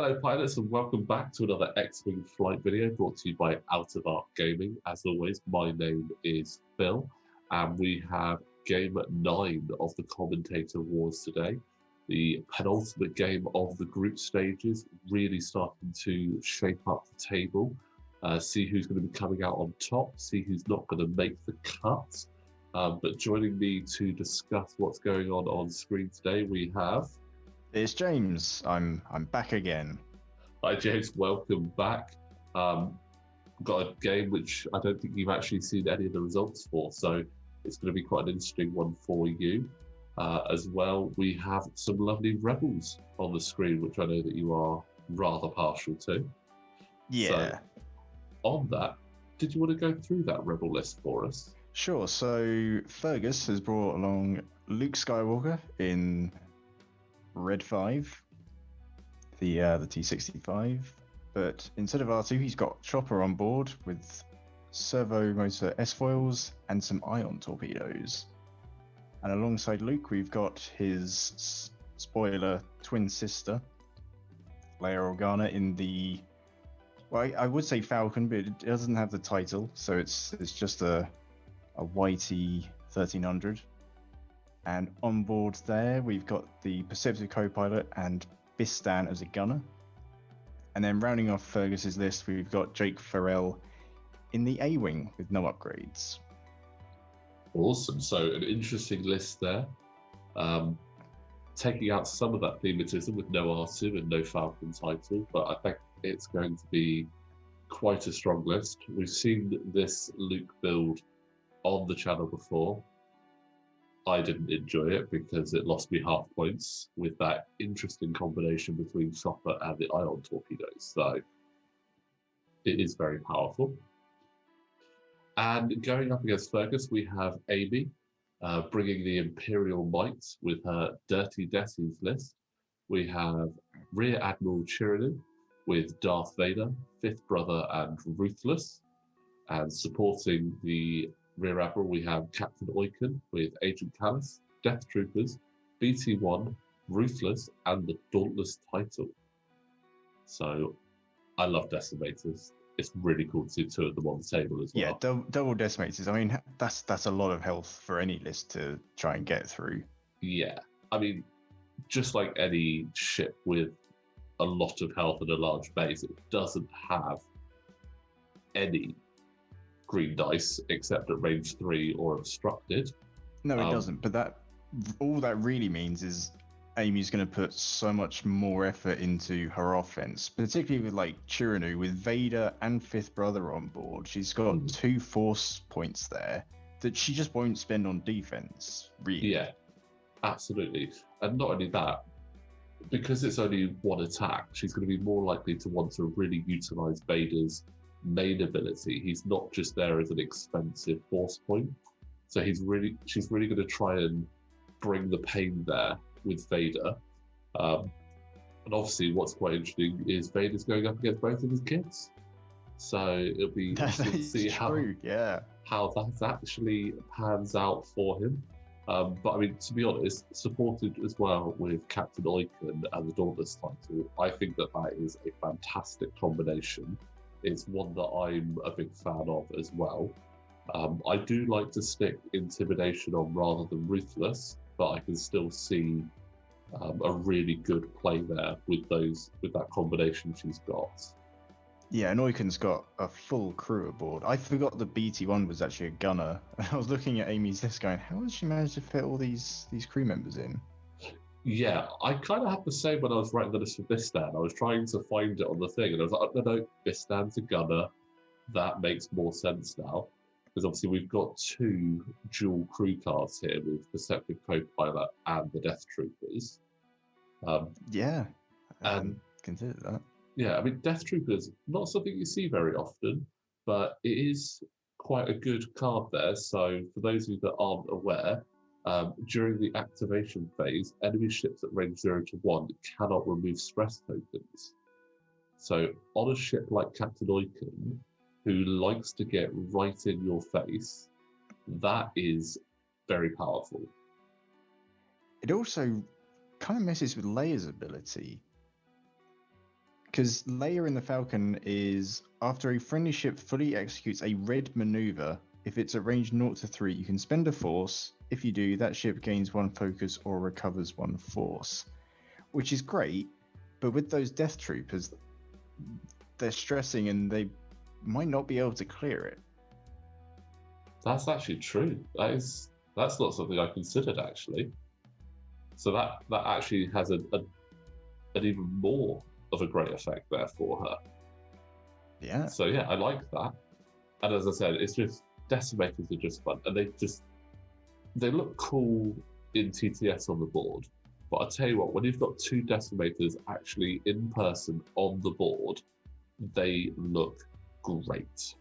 Hello, pilots, and welcome back to another X-Wing flight video brought to you by Out of Arc Gaming. As always, my name is Phil, and we have Game 9 of the Commentator Wars today. The penultimate game of the group stages, really starting to shape up the table, see who's going to be coming out on top, see who's not going to make the cut. But joining me to discuss what's going on screen today, we have... It's James. I'm back again. Hi James, welcome back. Got a game which I don't think you've actually seen any of the results for, so it's going to be quite an interesting one for you. As well, we have some lovely rebels on the screen, which I know that you are rather partial to. Yeah. So, on that, did you want to go through that rebel list for us? Sure. So Fergus has brought along Luke Skywalker in Red 5, the T65, but instead of R2, he's got Chopper on board with servo motor S-foils and some ion torpedoes. And alongside Luke, we've got his spoiler twin sister, Leia Organa, in the, well, I would say Falcon, but it doesn't have the title, so it's just a YT 1300. And on board there, we've got the Perceptive co-pilot and Bistan as a gunner. And then rounding off Fergus's list, we've got Jake Farrell in the A-wing with no upgrades. Awesome. So an interesting list there. Taking out some of that thematism with no R2 and no Falcon title, but I think it's going to be quite a strong list. We've seen this Luke build on the channel before. I didn't enjoy it because it lost me half points with that interesting combination between Chopper and the ion torpedoes. So it is very powerful. And going up against Fergus, we have Amy bringing the Imperial might with her Dirty Desi's list. We have Rear Admiral Chirinu with Darth Vader, Fifth Brother, and Ruthless. And supporting the Rear Admiral, we have Captain Oiken with Agent Callus, Death Troopers, BT-1, Ruthless, and the Dauntless title. So I love Decimators. It's really cool to see two of them on the table as well. Yeah, double Decimators. I mean, that's a lot of health for any list to try and get through. Yeah. I mean, just like any ship with a lot of health and a large base, it doesn't have any green dice except at range 3 or obstructed. No, it doesn't. But all that really means is Amy's going to put so much more effort into her offense, particularly with like Chirinu, with Vader and Fifth Brother on board. She's got 2 force points there that she just won't spend on defense, really. Yeah, absolutely. And not only that, because it's only one attack, she's going to be more likely to want to really utilize Vader's main ability. He's not just there as an expensive force point, so she's really going to try and bring the pain there with Vader. And obviously what's quite interesting is Vader's going up against both of his kids, so it'll be interesting to see how that actually pans out for him. But I mean, to be honest, supported as well with Captain Oiken and the Dauntless title, I think that is a fantastic combination. It's one that I'm a big fan of as well. I do like to stick Intimidation on rather than Ruthless, but I can still see a really good play there with that combination she's got. Yeah, and Oiken's got a full crew aboard. I forgot the BT-1 was actually a gunner. I was looking at Amy's list going, how has she managed to fit all these crew members in? Yeah, I kind of had the same when I was writing the list for Bistan. I was trying to find it on the thing, and I was like, no, Bistan's a gunner. That makes more sense now. Because obviously we've got 2 dual crew cards here with Perceptive Co-Pilot and the Death Troopers. Yeah, and consider that. Yeah, I mean, Death Troopers, not something you see very often, but it is quite a good card there. So for those of you that aren't aware, during the activation phase, enemy ships at range 0 to 1 cannot remove stress tokens. So on a ship like Captain Oiken, who likes to get right in your face, that is very powerful. It also kind of messes with Leia's ability. Because Leia in the Falcon is after a friendly ship fully executes a red maneuver. If it's at range 0 to 3, you can spend a force. If you do, that ship gains 1 focus or recovers 1 force, which is great. But with those Death Troopers, they're stressing and they might not be able to clear it. That's actually true. That's not something I considered actually. So that actually has an even more of a great effect there for her. Yeah. So yeah, I like that. And as I said, it's just decimators are just fun, and they look cool in TTS on the board. But I tell you what, when you've got 2 decimators actually in person on the board, they look great.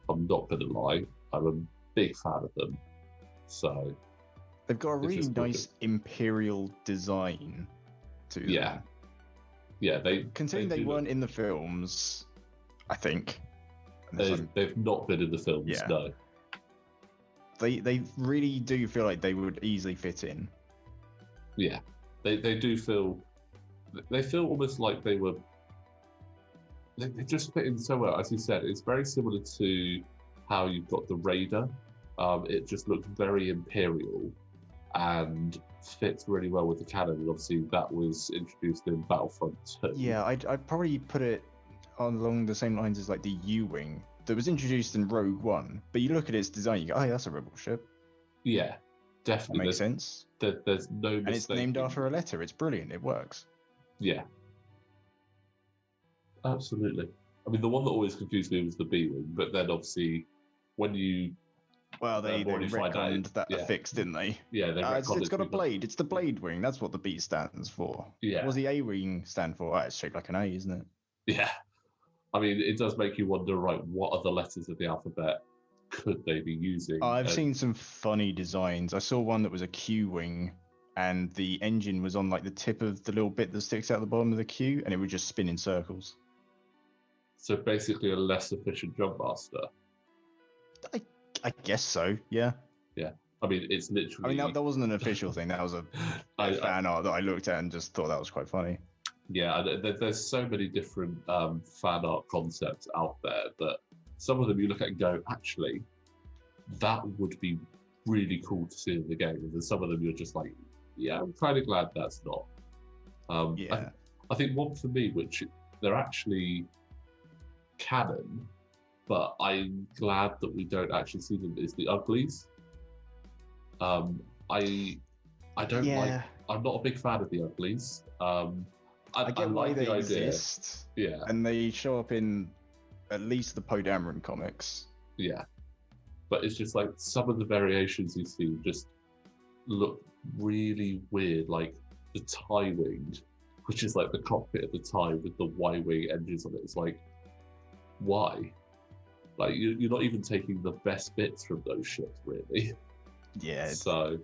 I'm not going to lie, I'm a big fan of them. So they've got a really nice Imperial design to them. Yeah, considering they weren't in the films, I think. They've not been in the films, no. They really do feel like they would easily fit in. Yeah, they do feel. They feel almost like they were. They just fit in so well, as you said. It's very similar to how you've got the Raider. It just looks very Imperial, and fits really well with the canon. And obviously, that was introduced in Battlefront 2. Yeah, I'd probably put it along the same lines as like the U-Wing that was introduced in Rogue One. But you look at its design, you go, oh, that's a rebel ship. Yeah, definitely. That makes sense. There's no mistake. And it's named after a letter. It's brilliant. It works. Yeah. Absolutely. I mean, the one that always confused me was the B-Wing, but then obviously when you... Well, they retconned that fix, didn't they? Yeah, it's got a blade. It's the blade wing. That's what the B stands for. Yeah. What does the A wing stand for? It's shaped like an A, isn't it? Yeah. I mean, it does make you wonder, right, what other letters of the alphabet could they be using? I've seen some funny designs. I saw one that was a Q wing, and the engine was on like the tip of the little bit that sticks out the bottom of the Q, and it would just spin in circles. So basically a less efficient jump master. I guess so, yeah. Yeah. I mean, it's literally... I mean, that wasn't an official thing. That was a fan art that I looked at and just thought that was quite funny. Yeah, there's so many different fan art concepts out there that some of them you look at and go, actually, that would be really cool to see in the game. And then some of them you're just like, yeah, I'm kind of glad that's not. I think one for me, which they're actually canon, but I'm glad that we don't actually see them, is the Uglies. I don't like. I'm not a big fan of the Uglies. I get why like they the exist. Yeah, and they show up in at least the Poe Dameron comics. Yeah, but it's just like some of the variations you see just look really weird, like the TIE wing, which is like the cockpit of the TIE with the Y-wing engines on it. It's like, why? Like you're not even taking the best bits from those ships, really. Yeah. So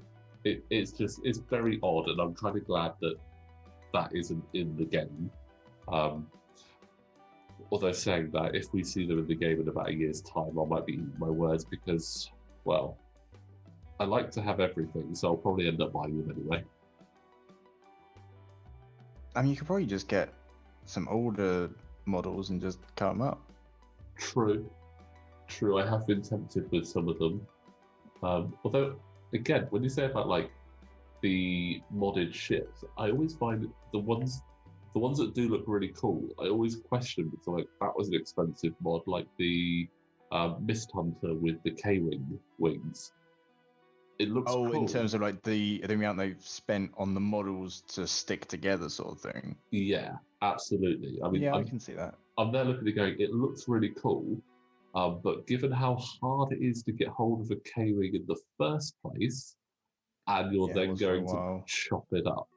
it's very odd, and I'm kind of glad that isn't in the game. Although saying that, if we see them in the game in about a year's time, I might be eating my words because, well, I like to have everything, so I'll probably end up buying them anyway. I mean, you could probably just get some older models and just cut them up. True. I have been tempted with some of them. Although, again, when you say about like the modded ships, I always find the ones that do look really cool, I always question because like that was an expensive mod, like the Mist Hunter with the K-wing wings. It looks cool. In terms of like the amount they've spent on the models to stick together, sort of thing. Yeah, absolutely. I mean, I can see that. I'm there looking at it going, it looks really cool, but given how hard it is to get hold of a K-wing in the first place, and you're then going to chop it up.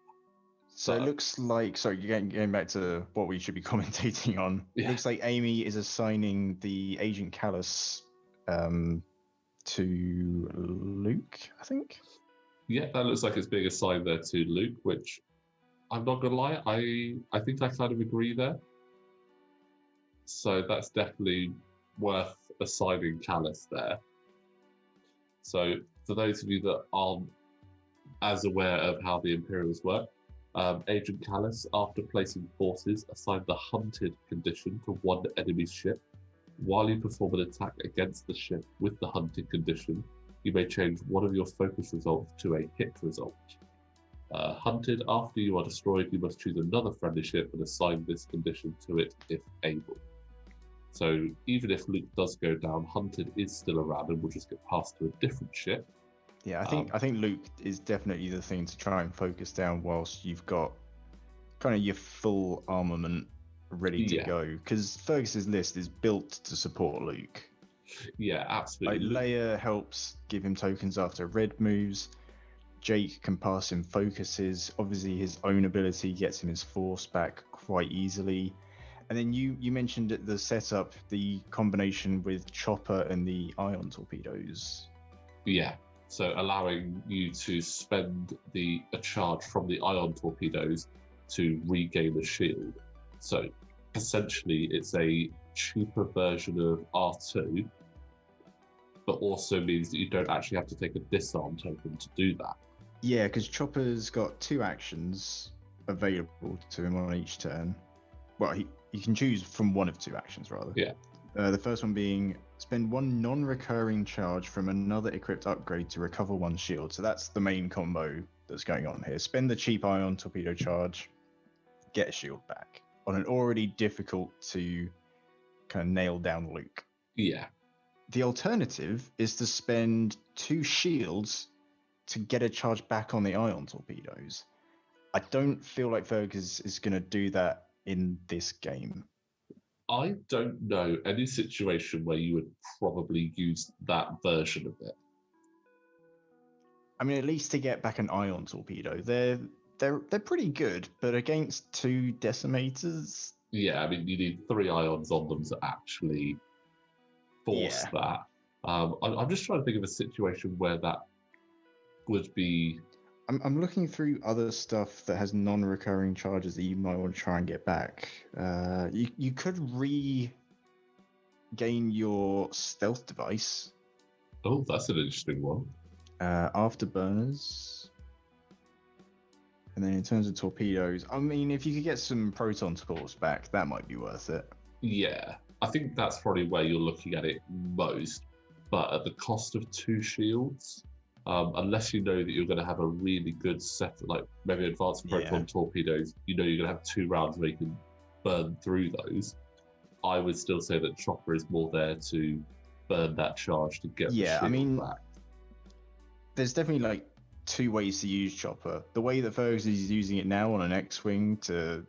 So it looks like, sorry, going back to what we should be commentating on. It looks like Amy is assigning the Agent Callus to Luke, I think. Yeah, that looks like it's being assigned there to Luke, which I'm not gonna lie, I think I kind of agree there. So that's definitely worth assigning Callus there. So for those of you that aren't as aware of how the Imperials work, Agent Callus, after placing forces, assign the hunted condition to one enemy ship. While you perform an attack against the ship with the hunted condition, you may change one of your focus results to a hit result. Hunted, after you are destroyed, you must choose another friendly ship and assign this condition to it if able. So even if Luke does go down, Hunted is still around and will just get passed to a different ship. Yeah, I think Luke is definitely the thing to try and focus down whilst you've got kind of your full armament ready to go. Because Fergus's list is built to support Luke. Yeah, absolutely. Like Leia helps give him tokens after red moves. Jake can pass him focuses. Obviously, his own ability gets him his force back quite easily. And then you mentioned at the setup the combination with Chopper and the ion torpedoes. Yeah, so allowing you to spend a charge from the ion torpedoes to regain a shield. So essentially, it's a cheaper version of R2, but also means that you don't actually have to take a disarm token to do that. Yeah, because Chopper's got 2 actions available to him on each turn. Well, he can choose from one of 2 actions, rather. Yeah. The first one being spend 1 non-recurring charge from another equipped upgrade to recover 1 shield. So that's the main combo that's going on here. Spend the cheap ion torpedo charge, get a shield back on an already difficult to kind of nail down Luke. Yeah. The alternative is to spend 2 shields to get a charge back on the ion torpedoes. I don't feel like Fergus is going to do that in this game. I don't know any situation where you would probably use that version of it. I mean, at least to get back an ion torpedo, they're pretty good, but against 2 decimators. Yeah, I mean, you need 3 ions on them to actually force that. I'm just trying to think of a situation where that would be. I'm looking through other stuff that has non-recurring charges that you might want to try and get back. You could regain your stealth device. Oh, that's an interesting one. Afterburners. And then in terms of torpedoes, I mean, if you could get some proton torps back, that might be worth it. Yeah, I think that's probably where you're looking at it most. But at the cost of 2 shields, unless you know that you're going to have a really good set, like maybe advanced proton torpedoes, you know you're going to have 2 rounds where you can burn through those. I would still say that Chopper is more there to burn that charge to get the shield back. There's definitely like 2 ways to use Chopper. The way that Fergus is using it now on an X-Wing to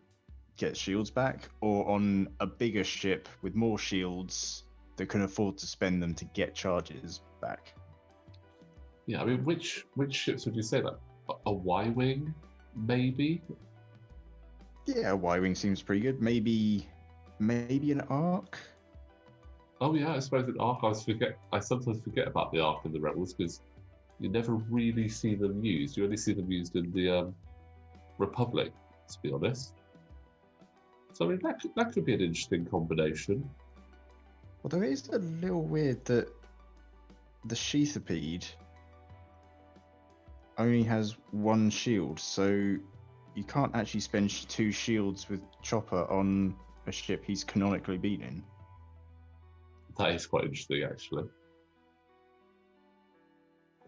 get shields back, or on a bigger ship with more shields that can afford to spend them to get charges back. Yeah, I mean, which ships would you say that? A Y-Wing, maybe? Yeah, a Y-Wing seems pretty good. Maybe an Arc? Oh yeah, I suppose an Arc. I sometimes forget about the Arc in the Rebels because you never really see them used. You only see them used in the Republic, to be honest. So I mean, that could be an interesting combination. Although it is a little weird that the Sheathipede only has 1 shield, so you can't actually spend 2 shields with Chopper on a ship he's canonically beaten. That is quite interesting, actually.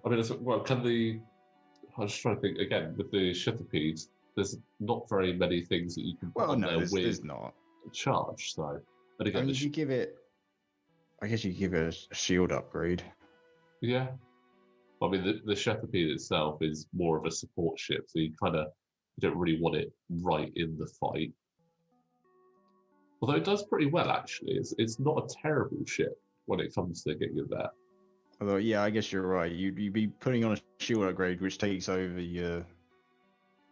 I mean, I'm just trying to think again with the Sheathipede. There's not very many things that you can put on there with there's not charge. So, but again, I mean, I guess you give it a shield upgrade. Yeah. I mean, the Sheathipede itself is more of a support ship, so you don't really want it right in the fight. Although it does pretty well, actually. It's not a terrible ship when it comes to getting it there. Although, yeah, I guess you're right. You'd be putting on a shield upgrade, which takes over your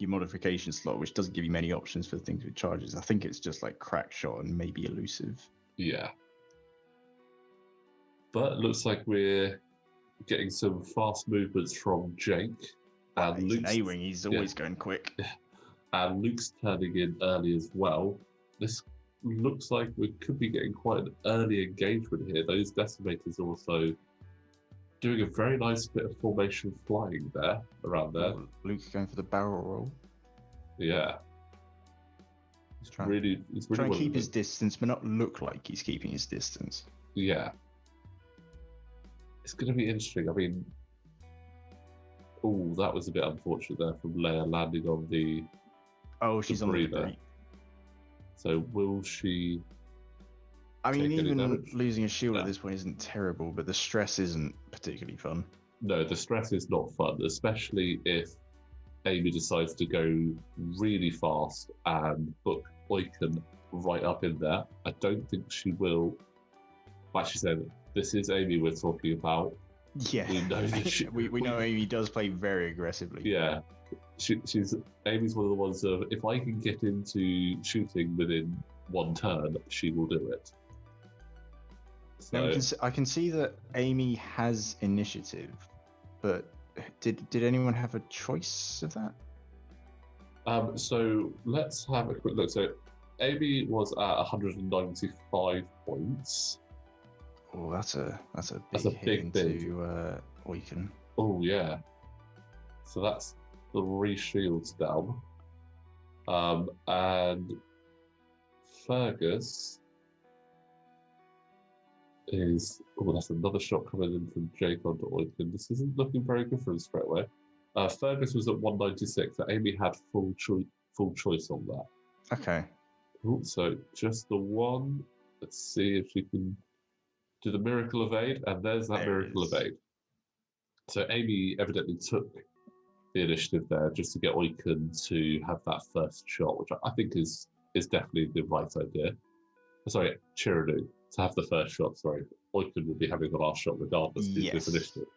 modification slot, which doesn't give you many options for things with charges. I think it's just like crack shot and maybe elusive. Yeah. But it looks like we're getting some fast movements from Jake. And he's an A-Wing, he's always going quick. And Luke's turning in early as well. This looks like we could be getting quite an early engagement here. Those decimators also doing a very nice bit of formation flying there, around there. Luke's going for the barrel roll. Yeah. Try, He's try really and one keep of the, his distance, but not look like he's keeping his distance. yeah. It's going to be interesting. I mean, oh, that was a bit unfortunate there from Leia landing on the Oh, she's on the debris there. debris. So will she I mean, take any even damage? losing a shield No. at this point isn't terrible, but the stress isn't particularly fun. No, the stress is not fun, especially if Amy decides to go really fast and book Oiken right up in there. I don't think she will. Actually, said this is Amy we're talking about. Yeah, We know that we know Amy does play very aggressively. Yeah, she's Amy's one of the ones of if I can get into shooting within one turn, she will do it. Now So I can see that Amy has initiative, but did anyone have a choice of that? so let's have a quick look. So Amy was at 195 points. Oh, that's a That's a big hit big bid. into Oiken. Oh yeah. So that's 3 shields down. And Fergus is that's another shot coming in from Jake onto Oiken. This isn't looking very good for him straight away. Fergus was at 196, so Amy had full choice on that. Okay. Ooh, so just the one. Let's see if she can do the miracle evade, and there's that miracle evade. So Amy evidently took the initiative there just to get Oiken to have that first shot, which I think is definitely the right idea. Sorry, Chiradu to have the first shot. Sorry, Oiken will be having the last shot regardless of this initiative.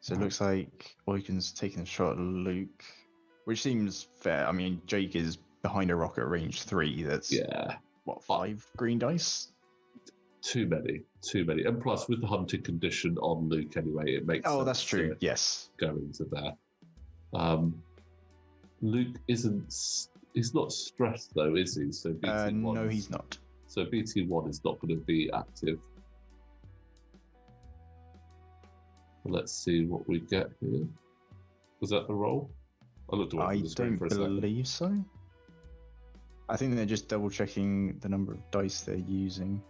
So it looks like Oiken's taking a shot at Luke, which seems fair. I mean, Jake is behind a rock at range 3. That's what, 5 green dice? Too many, and plus with the hunting condition on Luke anyway, it makes sense. That's true. Yes, go into there. Luke isn't. He's not stressed though, is he? So BT1. No, he's not. So BT1 is not going to be active. Let's see what we get here. Was that the roll? I looked away from the screen for a second. I don't believe so. I think they're just double checking the number of dice they're using.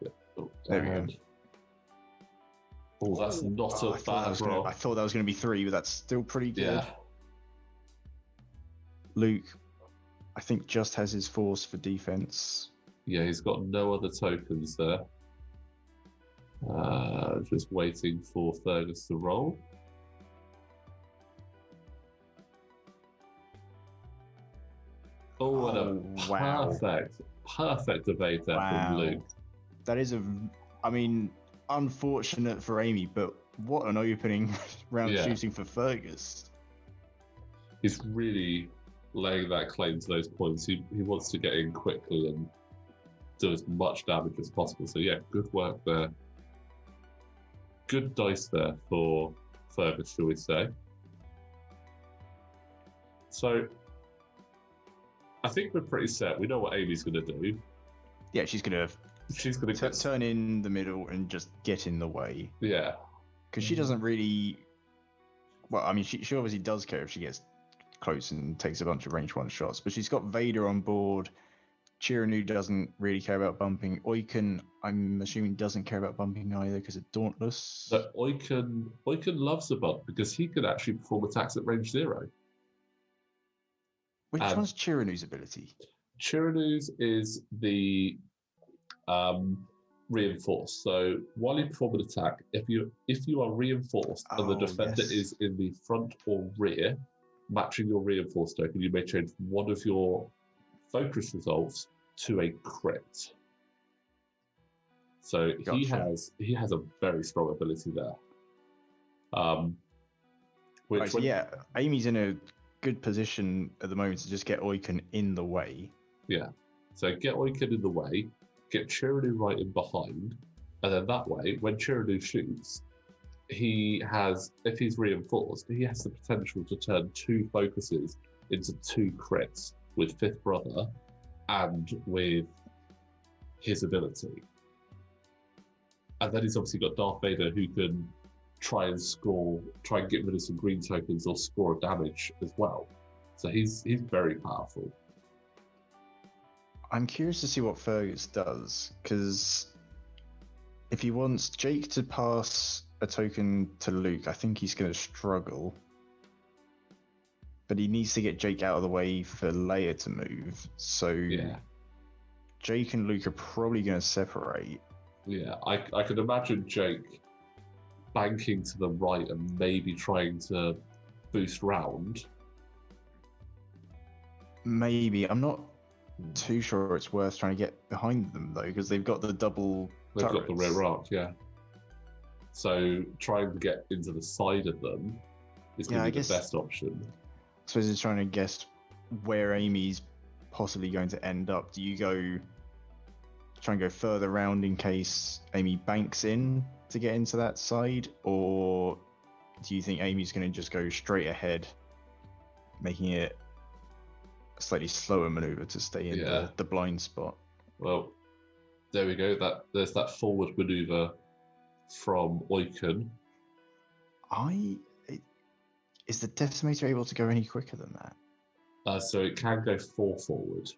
Yeah. Oh, there we go. Oh, that's not a bad roll. I thought that was going to be 3, but that's still pretty good. Yeah. Luke, I think, just has his force for defense. Yeah, he's got no other tokens there. Just waiting for Fergus to roll. Oh, and a perfect evade there from Luke. That is unfortunate for Amy, but what an opening round shooting for Fergus. He's really laying that claim to those points. He wants to get in quickly and do as much damage as possible. So yeah, good work there. Good dice there for Fergus, shall we say. So I think we're pretty set. We know what Amy's going to do. Yeah, she's going to turn in the middle and just get in the way. Yeah. Because she doesn't really... Well, I mean, she obviously does care if she gets close and takes a bunch of range 1 shots, but she's got Vader on board. Chiranu doesn't really care about bumping. Oiken, I'm assuming, doesn't care about bumping either because of Dauntless. But Oiken loves a bump because he can actually perform attacks at range 0. Which one's Chiranu's ability? Chiranu's is the reinforced. So while you perform an attack, if you are reinforced and the defender is in the front or rear, matching your reinforced token, you may change one of your focus results to a crit. So gotcha. he has a very strong ability there. Amy's in a good position at the moment to just get Oiken in the way. Yeah. So get Oiken in the way, get Chiranu right in behind, and then that way, when Chiranu shoots, if he's reinforced, he has the potential to turn 2 focuses into 2 crits with Fifth Brother and with his ability. And then he's obviously got Darth Vader who can try and get rid of some green tokens or score damage as well. So he's very powerful. I'm curious to see what Fergus does, because if he wants Jake to pass a token to Luke, I think he's going to struggle. But he needs to get Jake out of the way for Leia to move. So Yeah. Jake and Luke are probably going to separate. Yeah, I could imagine Jake banking to the right and maybe trying to boost round. Maybe. I'm not too sure it's worth trying to get behind them, though, because they've got the double They've turrets. got the rear arc, yeah. So trying to get into the side of them is going to be the best option. I suppose it's trying to guess where Amy's possibly going to end up. Do you try and go further around in case Amy banks in to get into that side, or do you think Amy's going to just go straight ahead, making it a slightly slower maneuver to stay in the blind spot? Well, there we go. There's that forward maneuver from Oiken. Is the Decimator able to go any quicker than that? So it can go 4 forward.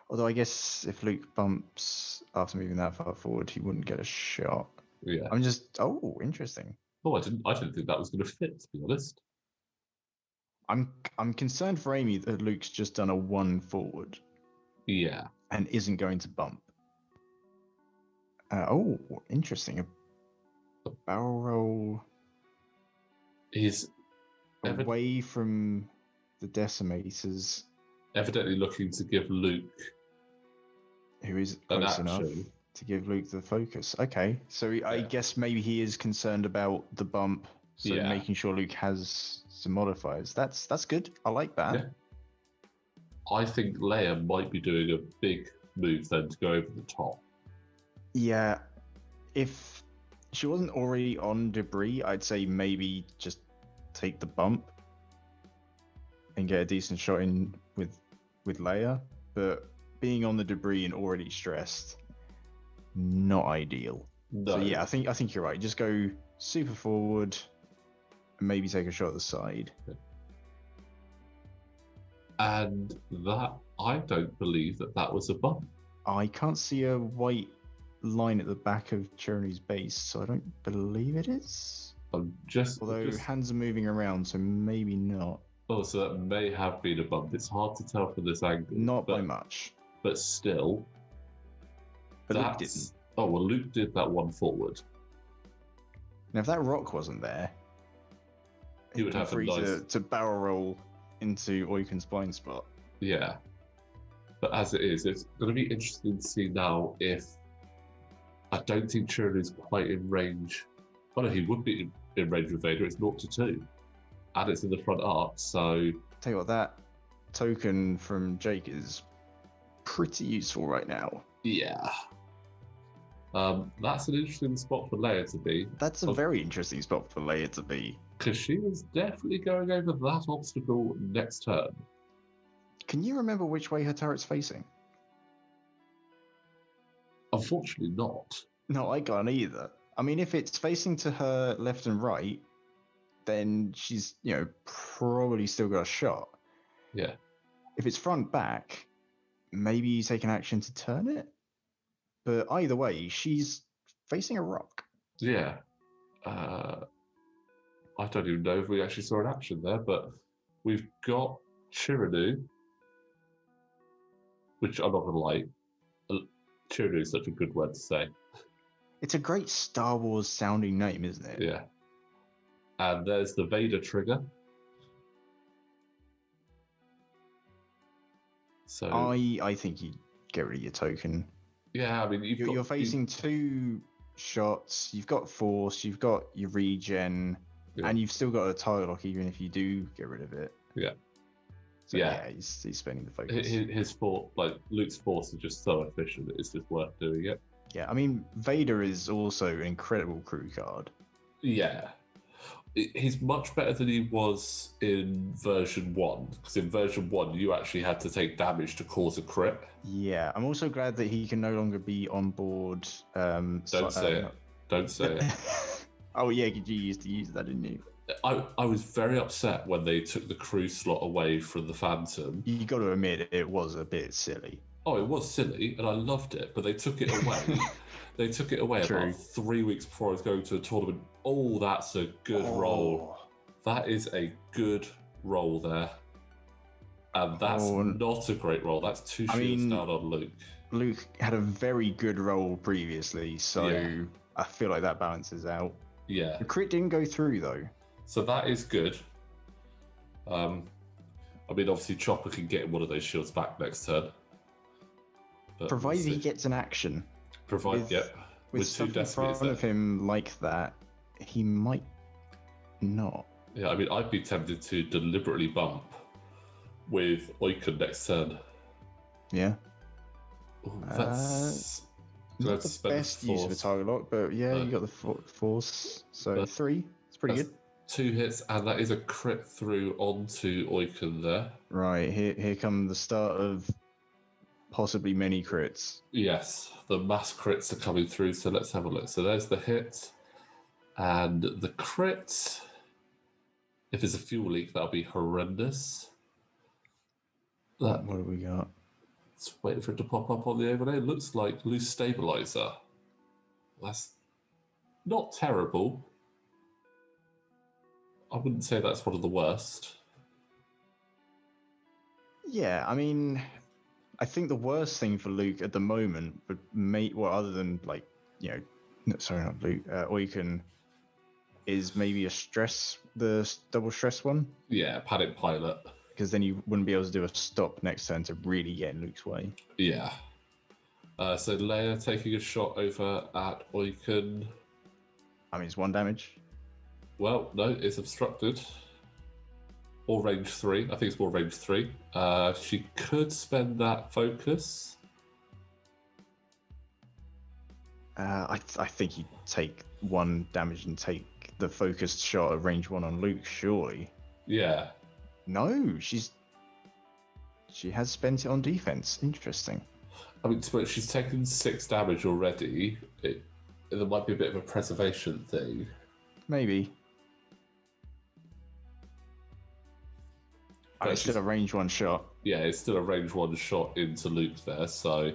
Although I guess if Luke bumps after moving that far forward, he wouldn't get a shot. Yeah. Interesting. Oh, I didn't think that was going to fit, to be honest. I'm concerned for Amy that Luke's just done a 1 forward. Yeah. And isn't going to bump. Interesting. A barrel roll. He's away from the Decimators. Evidently looking to give Luke, who is close enough to give Luke the focus. Okay, so I guess maybe he is concerned about the bump, so making sure Luke has some modifiers. That's good. I like that. Yeah. I think Leia might be doing a big move then to go over the top. Yeah, if she wasn't already on debris, I'd say maybe just take the bump and get a decent shot in with Leia, but being on the debris and already stressed, not ideal. No. So yeah, I think you're right. Just go super forward and maybe take a shot at the side. And that, I don't believe that was a bump. I can't see a white line at the back of Chirony's base, so I don't believe it is. Although hands are moving around, so maybe not. Oh, so that may have been a bump. It's hard to tell from this angle. Not by much. But still. But Luke didn't. Oh, well, Luke did that 1 forward. Now, if that rock wasn't there, he would have free to barrel roll into Oiken's blind spot. Yeah. But as it is, it's going to be interesting to see now if... I don't think Chirony's quite in range. Oh, no, he would be in range with Vader. It's 0-2. And it's in the front arc, so... Tell you what, that token from Jake is pretty useful right now. Yeah. That's an interesting spot for Leia to be. That's a very interesting spot for Leia to be. Because she is definitely going over that obstacle next turn. Can you remember which way her turret's facing? Unfortunately not. No, I can't either. I mean, if it's facing to her left and right, then she's, probably still got a shot. Yeah. If it's front back, maybe you take an action to turn it. But either way, she's facing a rock. Yeah. I don't even know if we actually saw an action there, but we've got Chirony, which I'm not going to lie, Chirony is such a good word to say. It's a great Star Wars sounding name, isn't it? Yeah. And there's the Vader trigger. So I think you get rid of your token. Yeah, I mean you're facing 2 shots. You've got force. You've got your regen, and you've still got a target lock even if you do get rid of it. Yeah. So yeah, he's spending the focus. His force, Luke's force, is just so efficient. It's just worth doing it. Yeah, I mean Vader is also an incredible crew card. Yeah. He's much better than he was in version 1, because in version 1 you actually had to take damage to cause a crit. Yeah, I'm also glad that he can no longer be on board. Don't say it. Don't say it. Oh yeah, you used to use that, didn't you? I was very upset when they took the crew slot away from the Phantom. You got to admit it was a bit silly. Oh, it was silly, and I loved it, but they took it away. They took it away True. about 3 weeks before I was going to a tournament. Oh, that's a good roll. That is a good roll there. And that's not a great roll. That's 2 shields down on Luke. Luke had a very good roll previously, so I feel like that balances out. Yeah. The crit didn't go through, though. So that is good. I mean, obviously, Chopper can get one of those shields back next turn. But provided he gets an action. With stuff in front of him like that, he might not. Yeah, I mean, I'd be tempted to deliberately bump with Oiken next turn. Yeah. Ooh, that's not the best use of a target lock, but yeah, you got the force. So 3, it's pretty good. 2 hits, and that is a crit through onto Oiken there. Right, here come the start of possibly many crits. Yes, the mass crits are coming through, so let's have a look. So there's the hit, and the crit. If there's a fuel leak, that'll be horrendous. What do we got? It's waiting for it to pop up on the overlay. It looks like loose stabilizer. That's not terrible. I wouldn't say that's one of the worst. Yeah, I mean, I think the worst thing for Luke at the moment would other than not Luke, Oiken, is maybe the double stress one. Yeah, Panic Pilot. Because then you wouldn't be able to do a stop next turn to really get in Luke's way. Yeah. So Leia taking a shot over at Oiken. I mean, it's 1 damage. Well, no, it's obstructed. Or range 3. I think it's more range 3. She could spend that focus. I think you'd take 1 damage and take the focused shot at range 1 on Luke, surely. Yeah. No, she has spent it on defense. Interesting. I mean, but she's taken 6 damage already. There might be a bit of a preservation thing. Maybe. But it's still a range 1 shot. Yeah, it's still a range 1 shot into Luke there, so...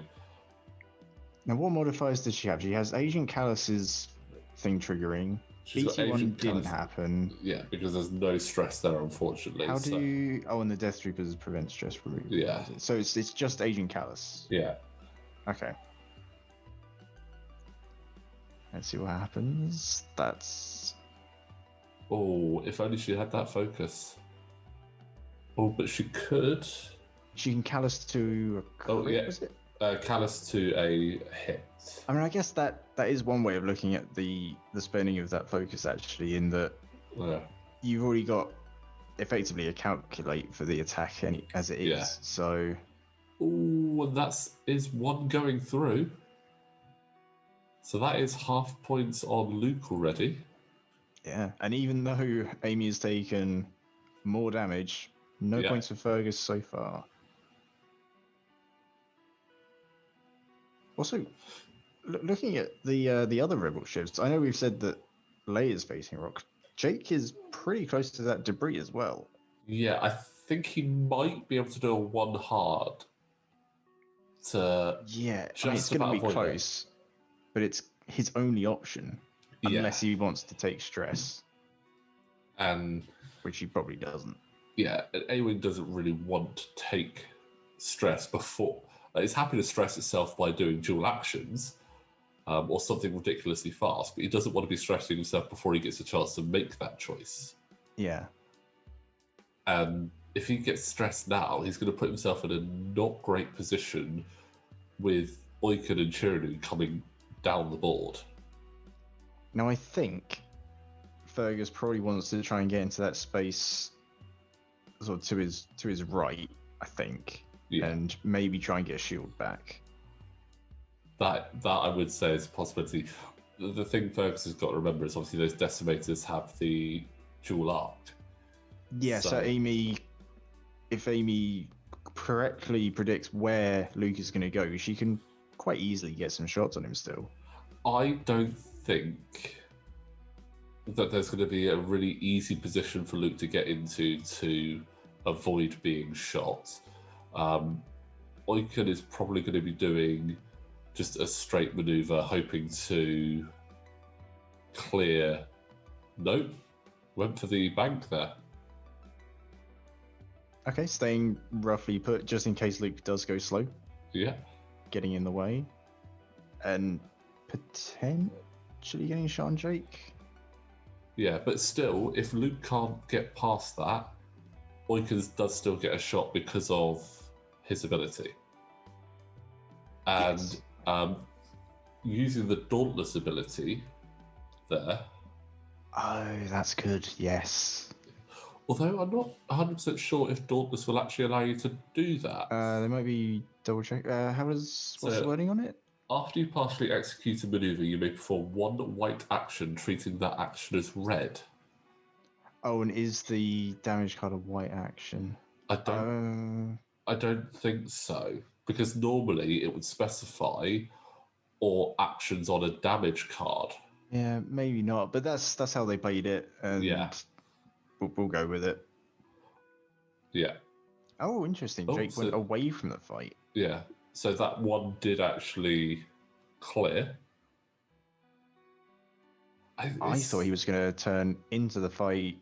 Now, what modifiers does she have? She has Agent Callus's thing triggering. BT1 didn't happen. Yeah, because there's no stress there, unfortunately. How do you... Oh, and the Death Troopers prevent stress removal. Yeah. So it's just Agent Callus. Yeah. Okay. Let's see what happens. That's... Oh, if only she had that focus. Oh, but she could. She can Callus to a crit, was it? Callus to a hit. I mean, I guess that is one way of looking at the spending of that focus, actually, in that you've already got effectively a calculate for the attack as it is. Yeah. So. Oh, and is 1 going through. So that is half points on Luke already. Yeah, and even though Amy has taken more damage, no points for Fergus so far. Also, looking at the other Rebel ships, I know we've said that Leia's facing rock. Jake is pretty close to that debris as well. Yeah, I think he might be able to do a 1 hard. Yeah, I mean, it's going to be close, but it's his only option. Unless he wants to take stress. And which he probably doesn't. Yeah, A-Wing doesn't really want to take stress before. It's happy to stress itself by doing dual actions or something ridiculously fast, but he doesn't want to be stressing himself before he gets a chance to make that choice. Yeah. And if he gets stressed now, he's going to put himself in a not great position with Oiken and Chirinu coming down the board. Now, I think Fergus probably wants to try and get into that space sort of to his right, I think, and maybe try and get a shield back. That I would say is a possibility. The thing Fergus has got to remember is obviously those decimators have the dual arc. Yeah, so if Amy correctly predicts where Luke is going to go, she can quite easily get some shots on him still. I don't think that there's going to be a really easy position for Luke to get into to avoid being shot. Oiken is probably going to be doing just a straight maneuver, hoping to clear. Nope, went for the bank there. Okay, staying roughly put just in case Luke does go slow. Yeah. Getting in the way. And potentially getting shot on Jake. Yeah, but still, if Luke can't get past that, Oiken does still get a shot because of his ability. And using the Dauntless ability there. Oh, that's good, yes. Although I'm not 100% sure if Dauntless will actually allow you to do that. They might be double check. What's the wording on it? After you partially execute a maneuver, you may perform one white action, treating that action as red. Oh, and is the damage card a white action? I don't think so, because normally it would specify or actions on a damage card. Yeah, maybe not, but that's how they played it, and yeah, we'll go with it. Yeah. Oh, interesting. Jake went away from the fight. Yeah, so that one did actually clear. I thought he was going to turn into the fight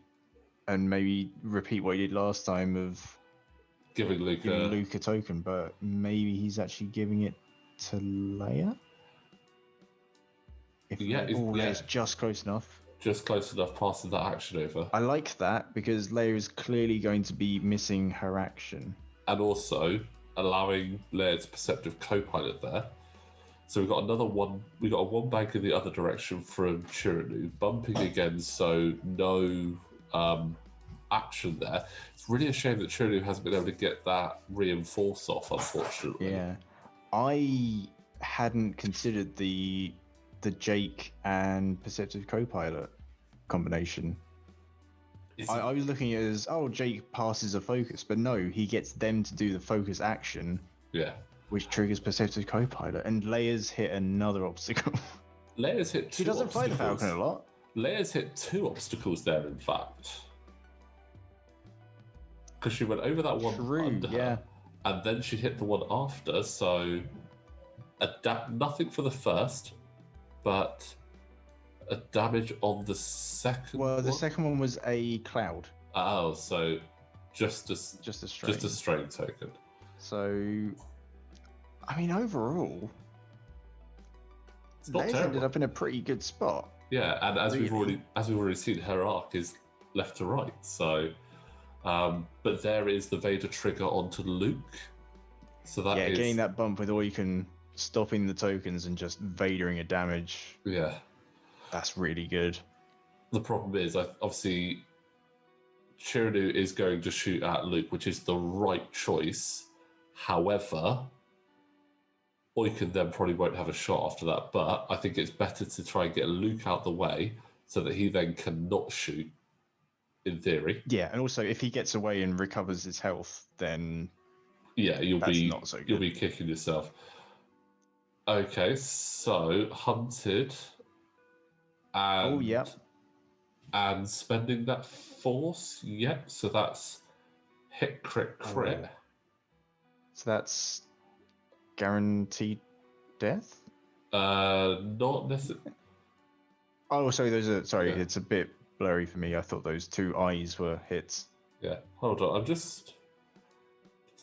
and maybe repeat what he did last time of giving Luke a token, but maybe he's actually giving it to Leia? Leia's just close enough. Just close enough, passing that action over. I like that because Leia is clearly going to be missing her action. And also allowing Leia's perceptive co-pilot there. So we've got another one. We got a one bank in the other direction from Chirinu, bumping again, so no action there. It's really a shame that Chirinu hasn't been able to get that reinforce off, unfortunately. Yeah, I hadn't considered the Jake and perceptive co-pilot combination. I was looking at it as, Jake passes a focus, but no, he gets them to do the focus action. Yeah. Which triggers perceptive co-pilot, and Leia's hit another obstacle. Leia's hit 2 She doesn't play the Falcon a lot. Leia's hit 2 obstacles there, in fact. Because she went over that one under her, and then she hit the one after, so nothing for the first, but a damage on the second one. Well, the second one was a cloud. Oh, so just a strain token. So, I mean, overall, Leia's ended up in a pretty good spot. Yeah, and as we've already seen, her arc is left to right. So, but there is the Vader trigger onto Luke. So that is getting that bump with Oiken stopping the tokens and just Vadering a damage. Yeah, that's really good. The problem is, obviously, Chirinu is going to shoot at Luke, which is the right choice. However, Oiken then probably won't have a shot after that, but I think it's better to try and get Luke out the way so that he then cannot shoot, in theory. Yeah, and also if he gets away and recovers his health, then you'll be kicking yourself. Okay, so hunted and and spending that force. Yep, so that's hit crit. So that's guaranteed death? Not necessarily. Oh, sorry, it's a bit blurry for me. I thought those 2 eyes were hits. Yeah, hold on. I'm just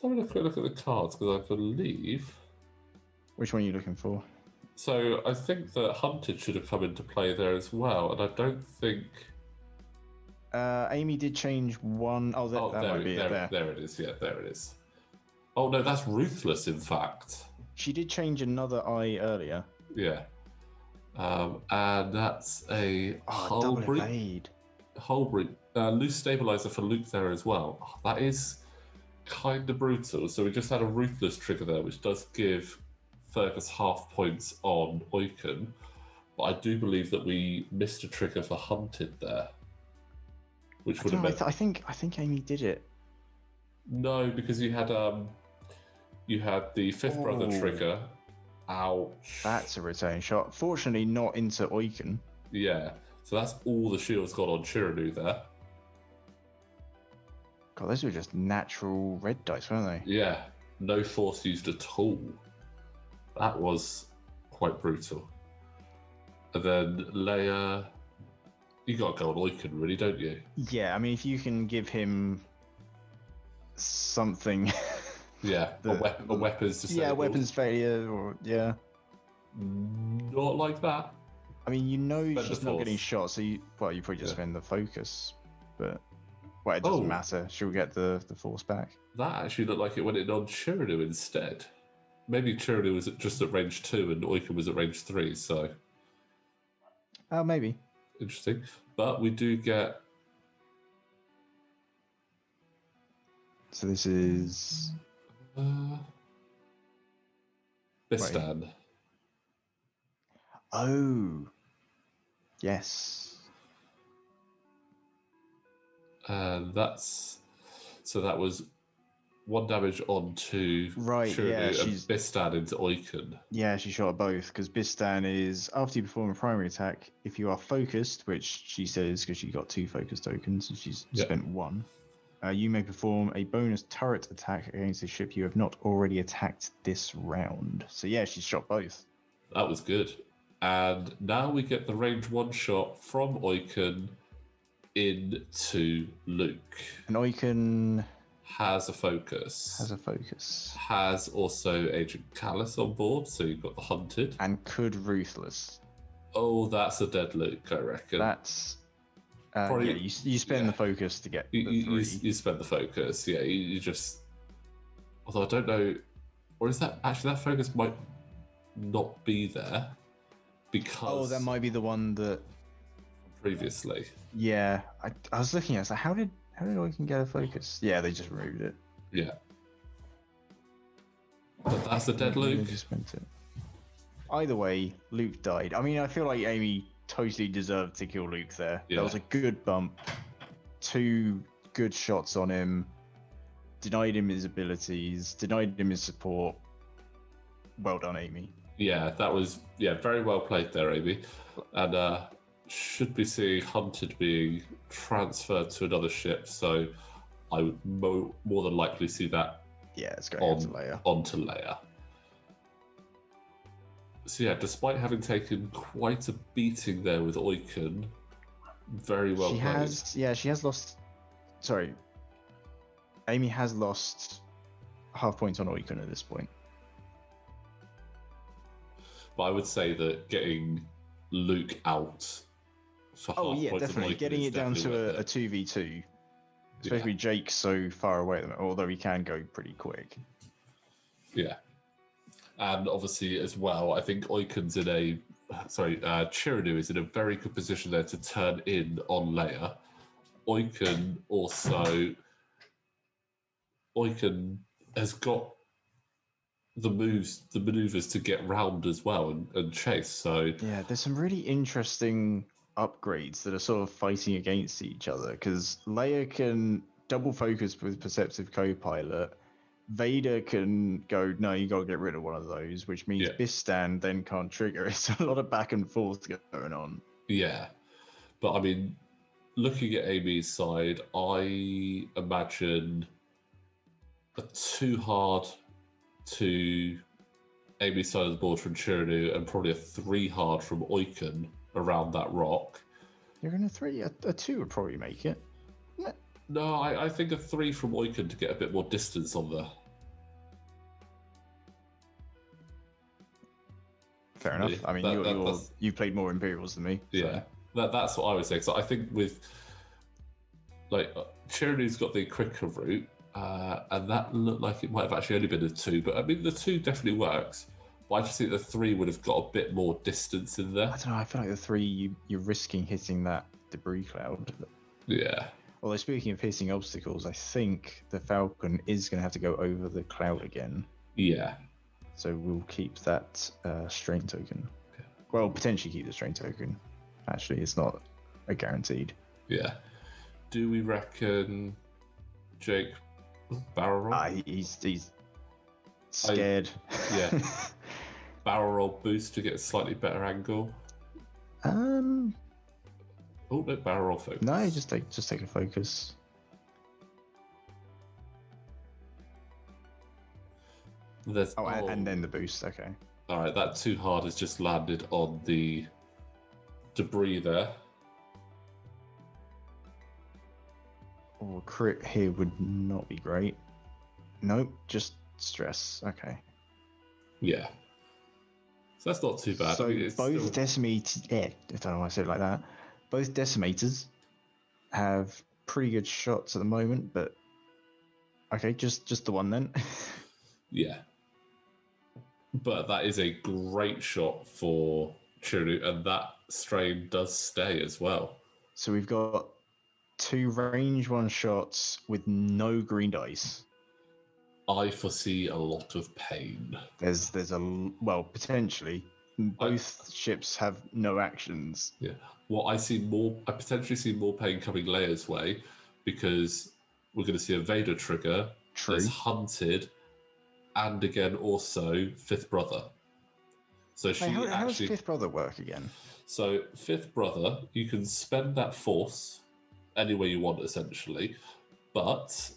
having a quick look at the cards because I believe. Which one are you looking for? So I think that hunted should have come into play there as well, and I don't think. Amy did change one. Oh, that might be it there. There it is. Yeah, there it is. Oh no, that's ruthless. In fact, she did change another eye earlier. Yeah, and that's a Hullbreak. Loose stabilizer for Luke there as well. Oh, that is kind of brutal. So we just had a ruthless trigger there, which does give Fergus half points on Oiken, but I do believe that we missed a trigger for hunted there, which would have been. I think Amy did it. No, because you had the fifth brother trigger. Ouch. That's a return shot. Fortunately, not into Oiken. Yeah. So that's all the shields got on Chiranu there. God, those were just natural red dice, weren't they? Yeah, no force used at all. That was quite brutal. And then Leia, you got to go on Oiken, really, don't you? Yeah, I mean, if you can give him something. Yeah, a weapons disabled. Yeah, weapons failure, or yeah. Not like that. I mean, you know Spend she's the not force. getting shot, so you probably just spend the focus, but well, it doesn't matter. She'll get the force back. That actually looked like it went in on Chiranu instead. Maybe Chiranu was just at range 2 and Oiken was at range 3, so... Oh, maybe. Interesting. But we do get... So this is... Bistan. Wait. Oh. Yes. And that's... So that was 1 damage onto Chiranu and Bistan into Oiken. Yeah, she shot both, because Bistan is, after you perform a primary attack, if you are focused, which she says because she got 2 focus tokens, and she's spent 1, you may perform a bonus turret attack against a ship you have not already attacked this round. So yeah, she shot both. That was good. And now we get the range 1 shot from Oiken into Luke. And Oiken... has a focus. Has also Agent Callus on board, so you've got the Hunted. And could Ruthless. Oh, that's a dead Luke, I reckon. That's... you spend the focus to get the 3. You spend the focus, yeah. You just... Although I don't know... Or is that... Actually, that focus might not be there, because... Oh, that might be the one that... Previously. Yeah, I was looking at it, I was like, how did Oiken get a focus? Yeah, they just removed it. Yeah. But that's a dead Luke. They just spent it. Either way, Luke died. I mean, I feel like Amy totally deserved to kill Luke there. Yeah. That was a good bump. 2 good shots on him. Denied him his abilities. Denied him his support. Well done, Amy. Yeah, that was very well played there, Amy. And should be seeing Hunted being transferred to another ship, so I would more than likely see that it's going onto Leia. So yeah, despite having taken quite a beating there with Oiken, very well played. She has lost... Sorry. Amy has lost half points on Oiken at this point. But I would say that getting Luke out for half points definitely. Getting it down to a 2v2. Especially Jake's so far away at the moment, although he can go pretty quick. Yeah. And obviously as well, I think Oiken's in a... Chiranu is in a very good position there to turn in on Leia. Oiken has got the maneuvers to get round as well and chase. So yeah, there's some really interesting upgrades that are sort of fighting against each other, because Leia can double focus with Perceptive Co-Pilot. Vader can go, no, you got to get rid of one of those, which means Bistan then can't trigger. It's a lot of back and forth going on. Yeah, but I mean, looking at Amy's side, I imagine a 2 hard to Amy's side of the board from Chiranu and probably a 3 hard from Oiken around that rock. You're going to 3? A 2 would probably make it. No, I think a 3 from Oiken to get a bit more distance on the... Fair enough. I mean, you've played more Imperials than me. Yeah, so. That's what I would say. So I think with... Chiranu's got the quicker route, and that looked like it might have actually only been a 2, but I mean, the 2 definitely works. But I just think the 3 would have got a bit more distance in there. I don't know, I feel like the 3, you're risking hitting that debris cloud. Yeah. Although, speaking of hitting obstacles, I think the Falcon is going to have to go over the cloud again. Yeah. So we'll keep that strain token. Yeah. Well, potentially keep the strain token. Actually, it's not a guaranteed. Yeah. Do we reckon Jake barrel roll? He's scared. Yeah. Barrel roll boost to get a slightly better angle. Oh no, barrel roll focus. No, just take a focus. And then the boost. Okay. All right, that too hard has just landed on the debris there. Oh, crit here would not be great. Nope, just stress. Okay. Yeah. So that's not too bad. So I mean, it's both still... decimators, I don't know why I said it like that. Both decimators have pretty good shots at the moment, but okay, just the one then. Yeah. But that is a great shot for Chirunu, and that strain does stay as well. So we've got 2 range 1 shots with no green dice. I foresee a lot of pain. There's potentially both ships have no actions. Yeah. Well, I potentially see more pain coming Leia's way, because we're going to see a Vader trigger. True. There's Hunted, and again also Fifth Brother. So how does Fifth Brother work again? So Fifth Brother, you can spend that force any way you want, essentially. But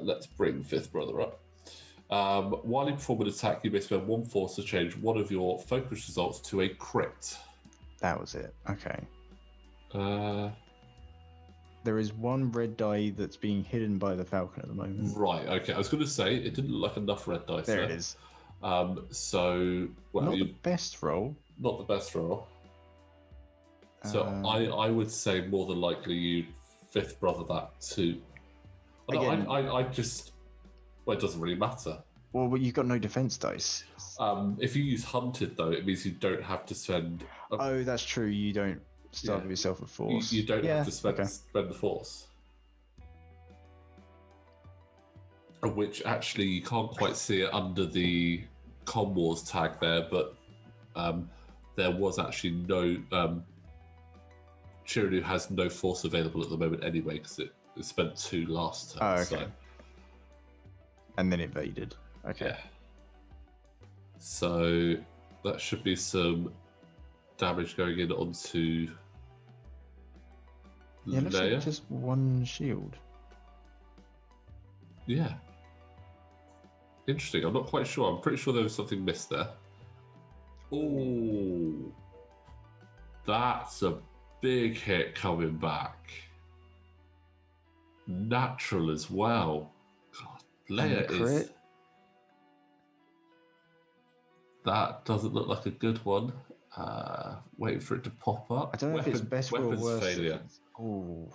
let's bring Fifth Brother up. While you perform an attack, you may spend 1 force to change one of your focus results to a crit. That was it. Okay. There is 1 red die that's being hidden by the Falcon at the moment. Right, okay. I was going to say, it didn't look like enough red dice there. There it is. So... Well, not the best roll. Not the best roll. So I would say more than likely you Fifth Brother that too. Again, I just... Well, it doesn't really matter. Well, you've got no defense dice. If you use Hunted, though, it means you don't have to spend... Oh, that's true. You don't starve yourself with force. You don't have to spend the force. Which, actually, you can't quite see it under the Com Wars tag there, but there was actually no... Chirunu has no force available at the moment anyway, because it spent 2 last turn. Oh, okay. So. And then evaded. Okay. Yeah. So that should be some damage going in onto Leia. Looks like just 1 shield. Yeah. Interesting. I'm not quite sure. I'm pretty sure there was something missed there. Oh, that's a big hit coming back. Natural as well. God, Leia is... That doesn't look like a good one. Waiting for it to pop up. I don't know if it's best or worse. Failure. Oh.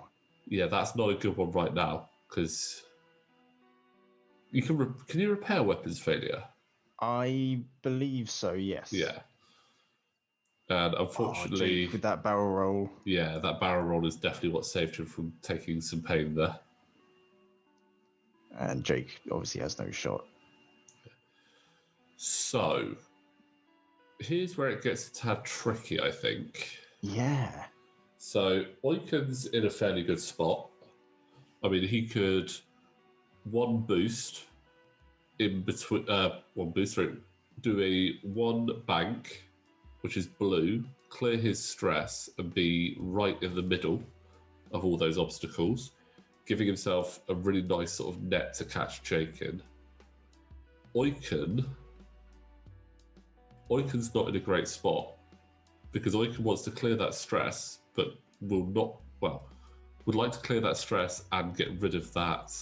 Yeah, that's not a good one right now, because you can you repair weapons failure? I believe so, yes. Yeah. And unfortunately... Jake, with that barrel roll. Yeah, that barrel roll is definitely what saved him from taking some pain there. And Jake obviously has no shot. So, here's where it gets a tad tricky, I think. Yeah. So, Oiken's in a fairly good spot. I mean, he could 1 boost in between... 1 boost, do a 1 bank, which is blue, clear his stress and be right in the middle of all those obstacles, giving himself a really nice sort of net to catch Jake in. Oiken's not in a great spot, because Oiken wants to clear that stress, but would like to clear that stress and get rid of that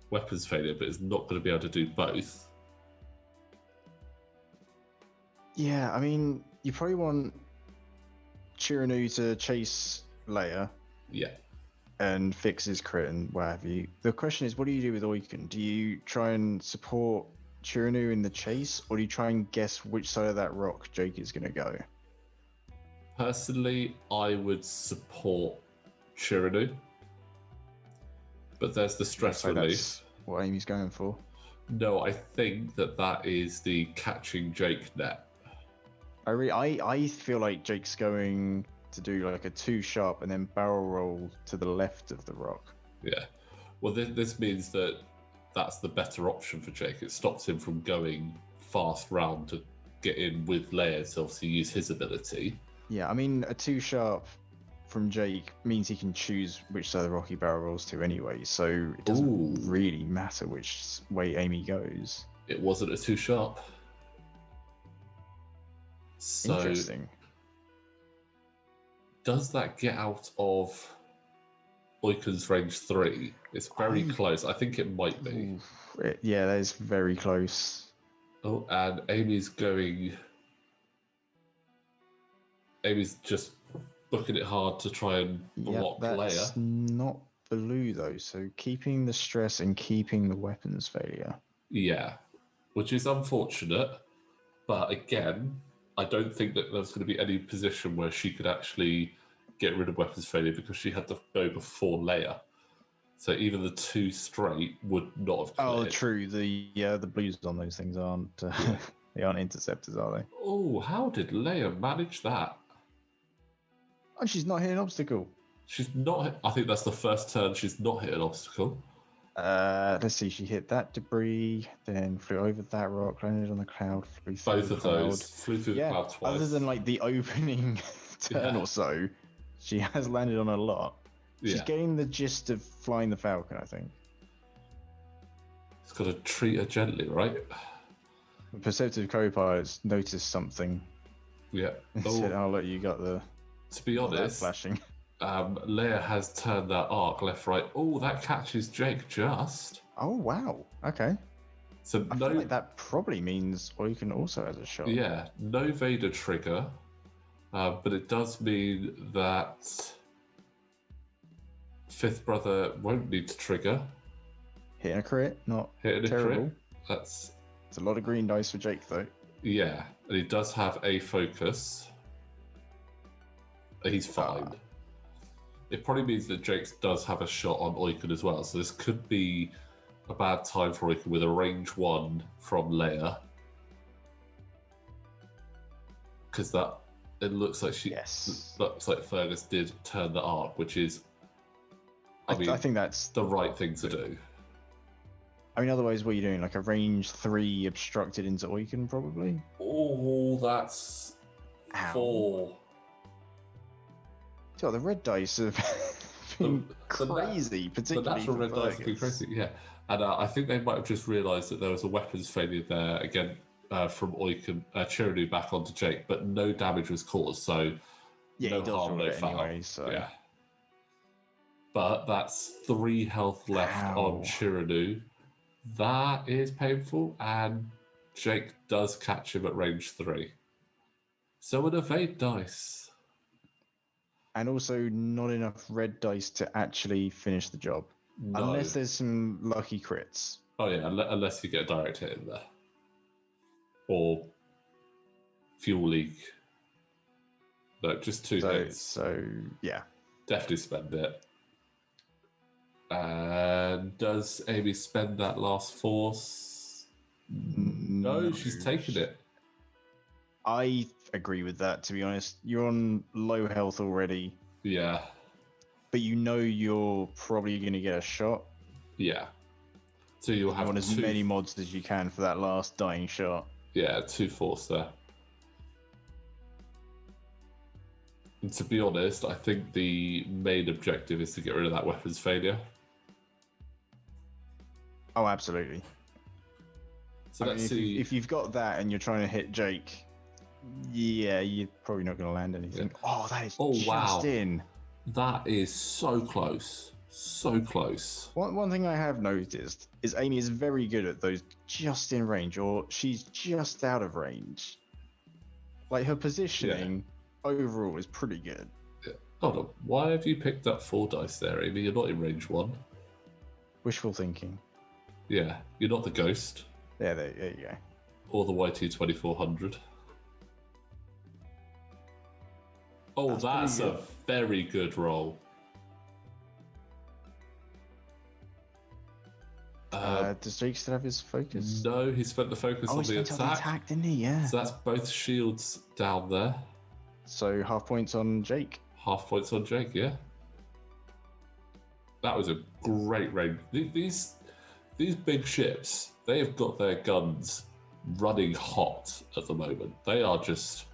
weapons failure, but is not going to be able to do both. Yeah, I mean, you probably want Chirunu to chase Leia. Yeah. And fix his crit and what have you. The question is, what do you do with Oiken? Do you try and support Chirunu in the chase, or do you try and guess which side of that rock Jake is going to go? Personally, I would support Chirunu, but there's the stress relief. That's what Amy's going for. No, I think that is the catching Jake net. I feel like Jake's going to do like a 2 sharp and then barrel roll to the left of the rock. Yeah. Well, this means that's the better option for Jake. It stops him from going fast round to get in with Leia to obviously use his ability. Yeah, I mean, a 2 sharp from Jake means he can choose which side of the rock he barrel rolls to anyway, so it doesn't really matter which way Amy goes. It wasn't a too sharp. So, Interesting. does that get out of Oiken's range 3? It's very close. I think it might be. Yeah, that is very close. Oh, and Amy's just booking it hard to try and block that's Leia. Not blue though, so keeping the stress and keeping the weapons failure. Yeah, which is unfortunate, but again, I don't think that there's going to be any position where she could actually get rid of weapons failure because she had to go before Leia. So even the 2 straight would not have cleared. Oh, true. The blues on those things aren't they aren't interceptors, are they? Oh, how did Leia manage that? Oh, she's not hit an obstacle. She's not. I think that's the first turn she's not hit an obstacle. Let's see. She hit that debris, then flew over that rock, landed on the cloud, flew through Both the of cloud. those flew through the cloud twice. Other than like the opening turn or so, she has landed on a lot. She's getting the gist of flying the Falcon, I think. It's got to treat her gently, right? The perceptive co-pilots noticed something. Yeah. Said, "Oh look, you got the." To be honest, flashing. Leia has turned that arc left, right. Oh, that catches Jake just. Oh wow. Okay. So I feel like that probably means Oiken also has a shot. Yeah, no Vader trigger, but it does mean that Fifth Brother won't need to trigger. Hitting a crit, not Hitting terrible. A crit. It's a lot of green dice for Jake though. Yeah, and he does have a focus. He's fine. It probably means that Jake does have a shot on Oiken as well, so this could be a bad time for Oiken with a range 1 from Leia. Because it looks like looks like Fergus did turn the arc, which is I think that's the right thing to do. I mean, otherwise, what are you doing? Like a range 3 obstructed into Oiken, probably? Oh, that's 4. So the red dice have been crazy, particularly the natural red dice have been crazy, yeah. And I think they might have just realised that there was a weapons failure there, again, from Oiken, Chirinu back onto Jake, but no damage was caused, so no harm, no foul. Anyway, so. Yeah. But that's 3 health left on Chirinu. That is painful, and Jake does catch him at range 3. So an evade dice. And also not enough red dice to actually finish the job. No. Unless there's some lucky crits. Oh yeah, unless you get a direct hit in there. Or fuel leak. No, just 2 hits. So, yeah. Definitely spend it. And does Amy spend that last force? No, she's taken it. I agree with that, to be honest. You're on low health already. Yeah. But you know you're probably going to get a shot. Yeah. So you'll have as many mods as you can for that last dying shot. Yeah, 2 force there. And to be honest, I think the main objective is to get rid of that weapons failure. Oh, absolutely. So let's see. If you've got that and you're trying to hit Jake, yeah, you're probably not going to land anything. Yeah. Oh, that is just in. That is so close. So close. One thing I have noticed is Amy is very good at those just in range, or she's just out of range. Like her positioning overall is pretty good. Yeah. Hold on. Why have you picked up 4 dice there, Amy? You're not in range 1. Wishful thinking. Yeah, you're not the ghost. Yeah, there you go. Or the YT2400. Oh, that's a very good roll. Does Jake still have his focus? No, he spent the focus on the attack. Didn't he? Yeah. So that's both shields down there. So half points on Jake. Half points on Jake, yeah. That was a great range. These big ships, they have got their guns running hot at the moment. They are just...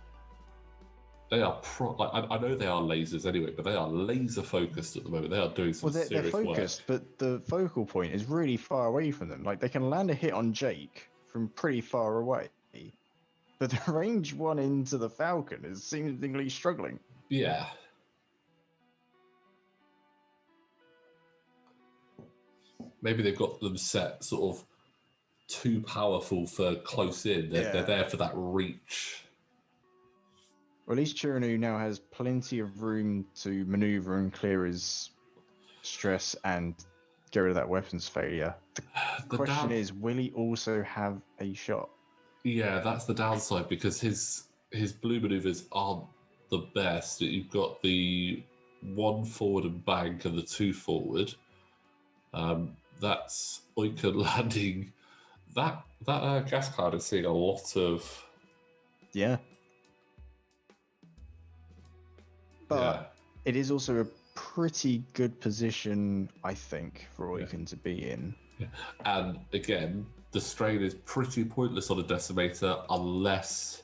They are I know they are lasers anyway, but they are laser focused at the moment. They are doing some Well, they're serious work. focused, but the focal point is really far away from them. Like, they can land a hit on Jake from pretty far away, but the range one into the Falcon is seemingly struggling. Yeah. Maybe they've got them set sort of too powerful for close in. They're there for that reach. Well, at least Chiranu now has plenty of room to maneuver and clear his stress and get rid of that weapons failure. The question is, will he also have a shot? Yeah, that's the downside, because his blue maneuvers aren't the best. You've got the 1 forward and bank and the 2 forward. That's Oika landing. That gas cloud is seeing a lot of. Yeah. But it is also a pretty good position, I think, for Oiken to be in. Yeah. And again, the strain is pretty pointless on a decimator unless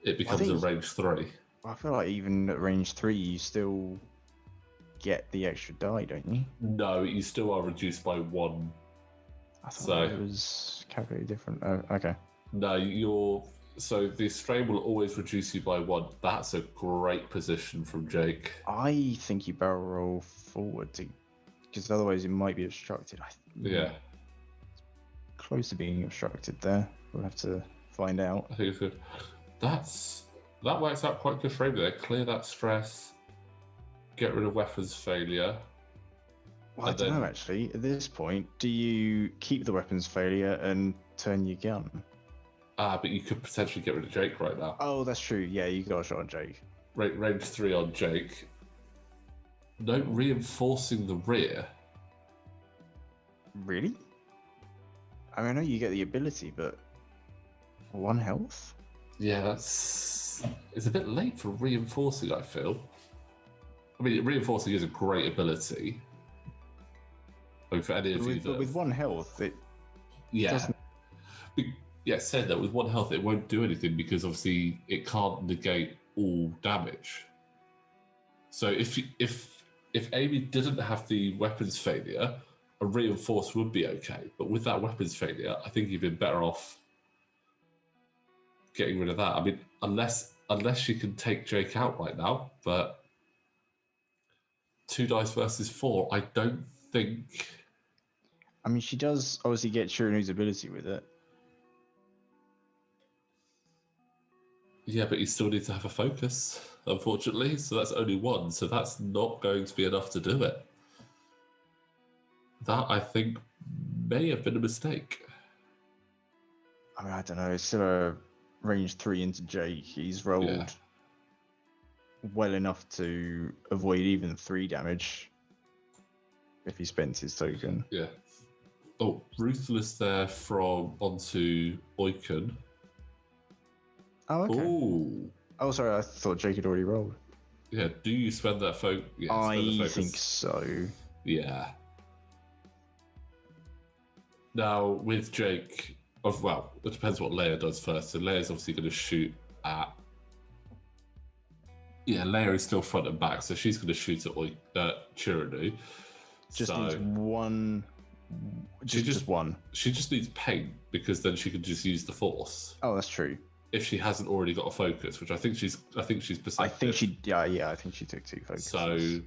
it becomes a range 3. I feel like even at range 3, you still get the extra die, don't you? No, you still are reduced by 1. I thought it was calculated different. Oh, okay. No, so the strain will always reduce you by 1. That's a great position from Jake. I think you barrel roll forward because otherwise it might be obstructed. Yeah. Close to being obstructed there. We'll have to find out. I think it's good. That works out quite good for him there. Clear that stress, get rid of weapons failure. Well, I don't know, actually. At this point, do you keep the weapons failure and turn your gun? But you could potentially get rid of Jake right now. Oh, that's true. Yeah, you got a shot on Jake. Range 3 on Jake. No reinforcing the rear. Really? I mean, I know you get the ability, but 1 health? Yeah, it's a bit late for reinforcing, I feel. I mean, reinforcing is a great ability. I mean, for any of you But with 1 health, it doesn't... Yeah, said that with 1 health, it won't do anything because obviously it can't negate all damage. So if Amy didn't have the weapons failure, a reinforce would be okay. But with that weapons failure, I think you've been better off getting rid of that. I mean, unless she can take Jake out right now, but 2 dice versus 4, I don't think. I mean, she does obviously get Chiranu's ability with it. Yeah, but you still need to have a focus, unfortunately. So that's only 1. So that's not going to be enough to do it. That, I think, may have been a mistake. I mean, I don't know. It's still a range 3 into Jake. He's rolled well enough to avoid even 3 damage if he spent his token. Yeah. Oh, Ruthless there onto Oiken. Oh, okay. Ooh. Oh, sorry. I thought Jake had already rolled. Yeah. Do you spend that focus? Yeah, I think so. Yeah. Now with Jake, well, it depends what Leia does first. So Leia's obviously going to shoot at. Yeah, Leia is still front and back, so she's going to shoot at Chiranu. Just needs 1. Just 1. She just needs paint because then she can just use the Force. Oh, that's true. If she hasn't already got a focus, which I think she's perceptive. I think she took 2 focuses. So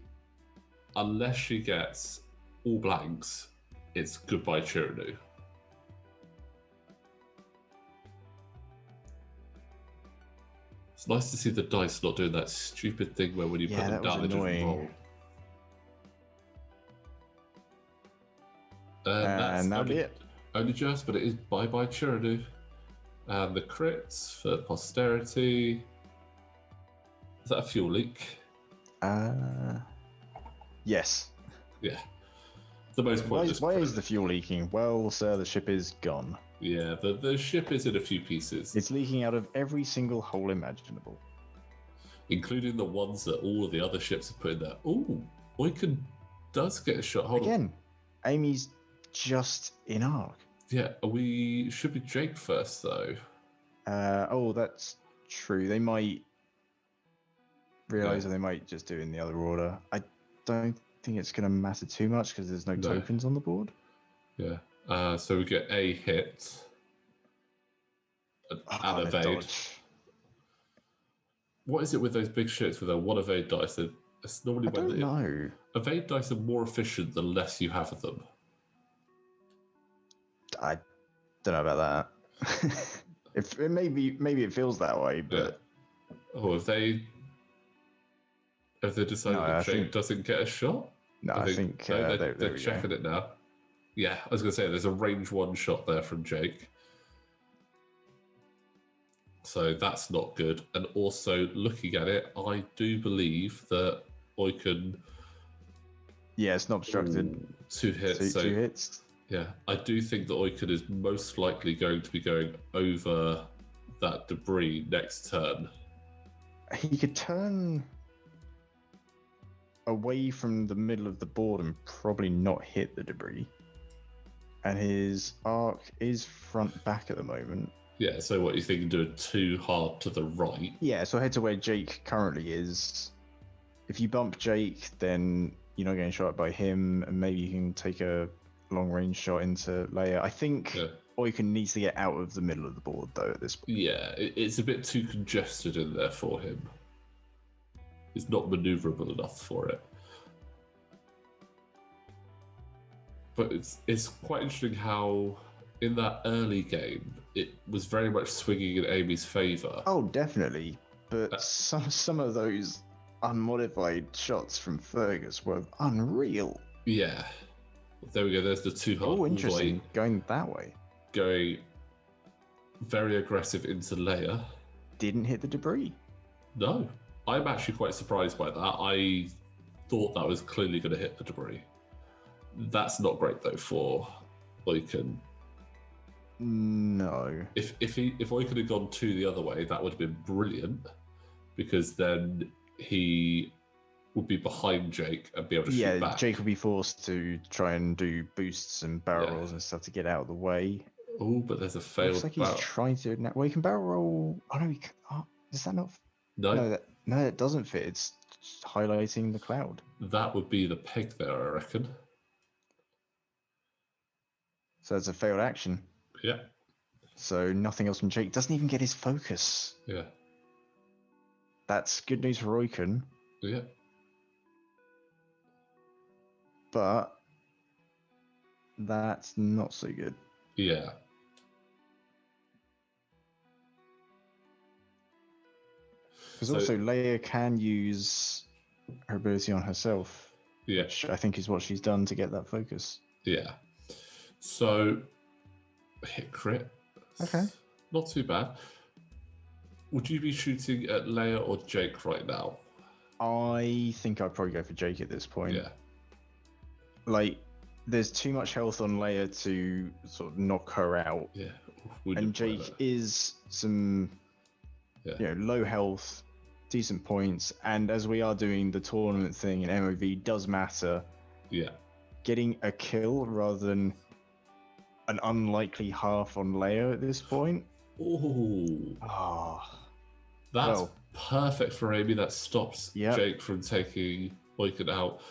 unless she gets all blanks, it's goodbye Chiranu. It's nice to see the dice not doing that stupid thing where when you put them down, they just roll. And that'll be it. Only just, but it is bye-bye Chiranu. And the crits for posterity. Is that a fuel leak? Yes. Yeah. The most pointless. Why is the fuel leaking? Well, sir, the ship is gone. Yeah, the ship is in a few pieces. It's leaking out of every single hole imaginable. Including the ones that all of the other ships have put in there. Ooh, Oiken does get a shot. Hold on. Amy's just in arc. Yeah, should be Jake first, though. Oh, that's true. They might realizing they might just do it in the other order. I don't think it's going to matter too much because there's no tokens on the board. Yeah. So we get a hit and evade. Dodge. What is it with those big ships with a one evade dice? It's normally know. Evade dice are more efficient the less you have of them. I don't know about that. If maybe it feels that way, but have they decided that Jake doesn't get a shot? No, I think they're checking it now. Yeah, I was going to say there's a range 1 shot there from Jake. So that's not good. And also, looking at it, I do believe that Oiken... Yeah, it's not obstructed. 2 hits. Two hits. Yeah, I do think that Oiken is most likely going to be going over that debris next turn. He could turn away from the middle of the board and probably not hit the debris. And his arc is front back at the moment. Yeah, so what, you think do it too hard to the right? Yeah, so head to where Jake currently is. If you bump Jake, then you're not getting shot by him, and maybe you can take a long-range shot into Leia. I think Oiken needs to get out of the middle of the board, though, at this point. Yeah, it's a bit too congested in there for him. It's not manoeuvrable enough for it. But it's quite interesting how, in that early game, it was very much swinging in Amy's favour. Oh, definitely. But some of those unmodified shots from Fergus were unreal. Yeah. There we go. There's the 2 hard. Oh, interesting. Going that way. Going very aggressive into Leia. Didn't hit the debris. No. I'm actually quite surprised by that. I thought that was clearly going to hit the debris. That's not great, though, for Oiken. No. If Oiken had gone 2 the other way, that would have been brilliant, because then he would be behind Jake and be able to shoot back. Jake would be forced to try and do boosts and barrel rolls and stuff to get out of the way. Oh, but there's a failed. Looks like he's trying to. Well, he can barrel roll. Oh no, does that not? No, that doesn't fit. It's highlighting the cloud. That would be the peg there, I reckon. So that's a failed action. Yeah. So nothing else from Jake. Doesn't even get his focus. Yeah. That's good news for Oiken. Yeah. But that's not so good. Yeah. Because also Leia can use her ability on herself. Yeah. Which I think is what she's done to get that focus. Yeah. So, hit crit. Okay. Not too bad. Would you be shooting at Leia or Jake right now? I think I'd probably go for Jake at this point. Yeah. Like, there's too much health on Leia to sort of knock her out. Yeah. And Jake is some, low health, decent points. And as we are doing the tournament thing, and MOV does matter. Yeah. Getting a kill rather than an unlikely half on Leia at this point. Oh. That's perfect for Amy. That stops Jake from taking Oiken out.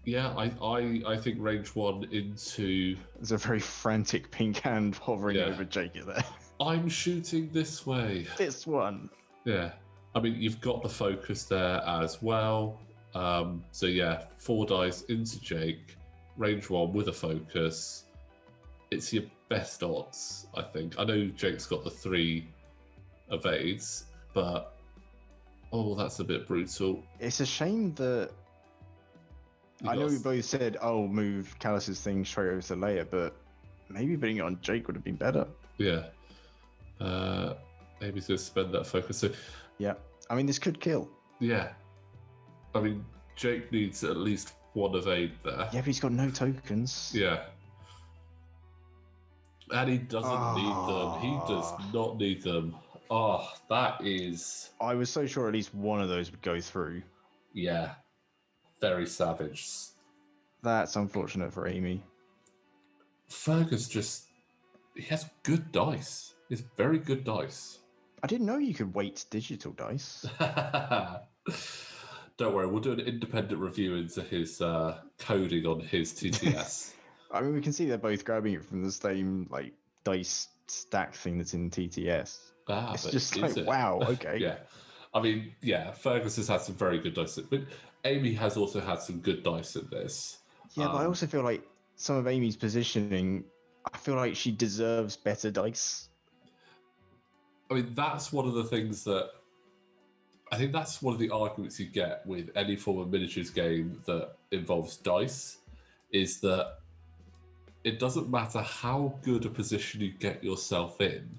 Yeah, I think range 1 into... There's a very frantic pink hand hovering over Jake there. I'm shooting this way. This one. Yeah. I mean, you've got the focus there as well. So yeah, 4 dice into Jake, range 1 with a focus. It's your best odds, I think. I know Jake's got the 3 evades, but that's a bit brutal. It's a shame that I know we both said, move Callus's thing straight over to Leia, but maybe putting it on Jake would have been better. Yeah. Maybe he's going to spend that focus. So, yeah. I mean, this could kill. Yeah. I mean, Jake needs at least 1 evade there. Yeah, but he's got no tokens. Yeah. And he doesn't need them. He does not need them. That is... I was so sure at least one of those would go through. Yeah. Very savage. That's unfortunate for Amy. Fergus he has good dice. It's very good dice. I didn't know you could weight digital dice. Don't worry, we'll do an independent review into his coding on his TTS. I mean, we can see they're both grabbing it from the same like dice stack thing that's in TTS. It's But just is like, it? wow, okay. Yeah. I mean, yeah, Fergus has had some very good dice, but Amy has also had some good dice at this. Yeah, but I also feel like some of Amy's positioning, I feel like she deserves better dice. I mean, that's one of the things that I think that's one of the arguments you get with any form of miniatures game that involves dice, is that it doesn't matter how good a position you get yourself in.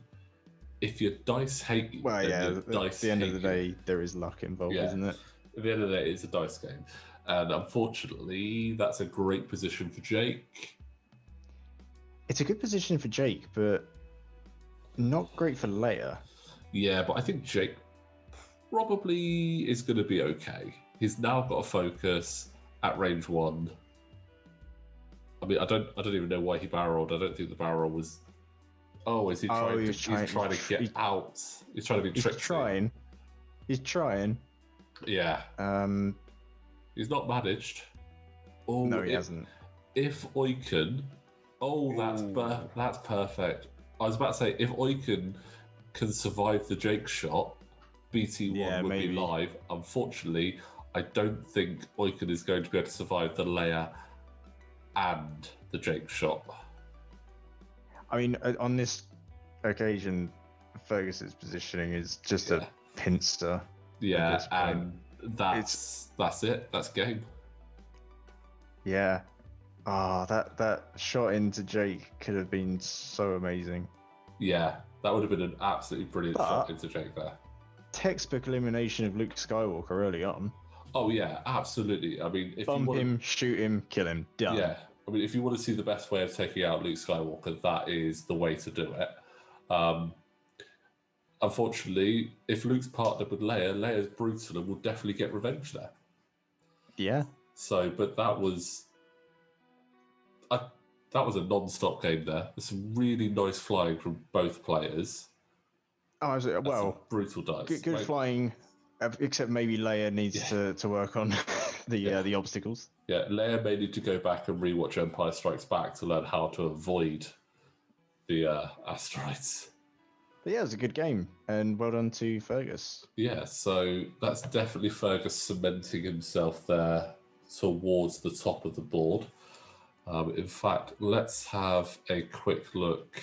If your dice hate you, Well, then yeah, your at dice the end hate of the you. day, there is luck involved, Yeah. isn't it? At the end of the day, it's a dice game. And unfortunately, that's a great position for Jake. It's a good position for Jake, but not great for Leia. Yeah, but I think Jake probably is going to be okay. He's now got a focus at range 1. I mean, I don't even know why he barreled. I don't think the barrel was. Oh, is he trying? He's trying to get out. He's trying to be tricksy. He's trying. Yeah. He's not managed. Oh, no, he hasn't. If Oiken, that's perfect. I was about to say, if Oiken can survive the Jake shot, BT1 would be live. Unfortunately, I don't think Oiken is going to be able to survive the Leia and the Jake shot. I mean, on this occasion, Fergus's positioning is just a pincer. Yeah, and that's it. That's game. Yeah. That shot into Jake could have been so amazing. Yeah, that would have been an absolutely brilliant shot into Jake there. Textbook elimination of Luke Skywalker early on. Oh yeah, absolutely. I mean, if bump him, shoot him, kill him, done. Yeah, I mean, if you want to see the best way of taking out Luke Skywalker, that is the way to do it. Unfortunately, if Luke's partnered with Leia, Leia's brutal and will definitely get revenge there. Yeah. So, but that was a non-stop game there. There's some really nice flying from both players. Oh, well, brutal dice. Good flying, except maybe Leia needs to work on the obstacles. Yeah, Leia may need to go back and rewatch Empire Strikes Back to learn how to avoid the asteroids. But yeah, it was a good game, and well done to Fergus. Yeah, so that's definitely Fergus cementing himself there towards the top of the board. In fact, let's have a quick look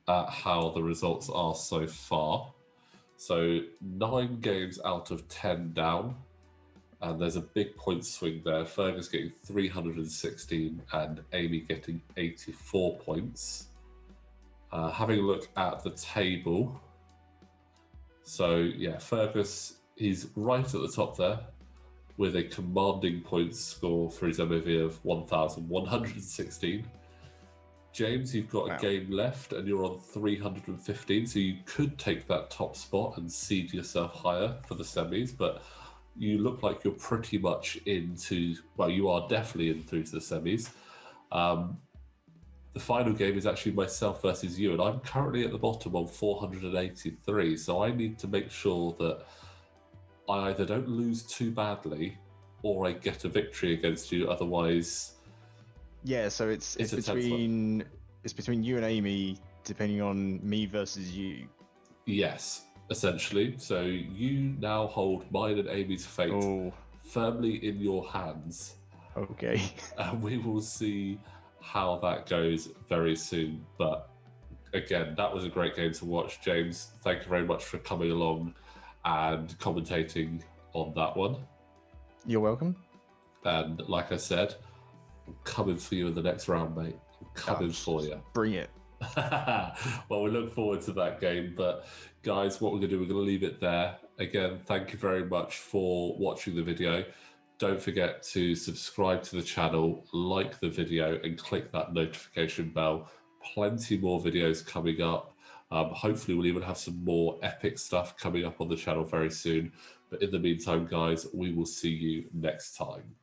at how the results are so far. So 9 games out of 10 down, and there's a big point swing there. Fergus getting 316 and Amy getting 84 points. Having a look at the table. So yeah, Fergus, he's right at the top there with a commanding points score for his MOV of 1,116. James, you've got a game left and you're on 315, so you could take that top spot and seed yourself higher for the semis, but you look like you're pretty much you are definitely in through to the semis. The final game is actually myself versus you, and I'm currently at the bottom on 483, so I need to make sure that I either don't lose too badly or I get a victory against you, otherwise... Yeah, so it's between you and Amy, depending on me versus you. Yes, essentially. So you now hold mine and Amy's fate firmly in your hands. Okay. And we will see how that goes very soon. But again, that was a great game to watch. James, thank you very much for coming along and commentating on that one. You're welcome. And like I said, I'm coming for you in the next round, mate. I'm coming for you. Bring it. Well, we look forward to that game. But guys, what we're going to do, we're going to leave it there. Again, thank you very much for watching the video. Don't forget to subscribe to the channel, like the video, and click that notification bell. Plenty more videos coming up. Hopefully, we'll even have some more epic stuff coming up on the channel very soon. But in the meantime, guys, we will see you next time.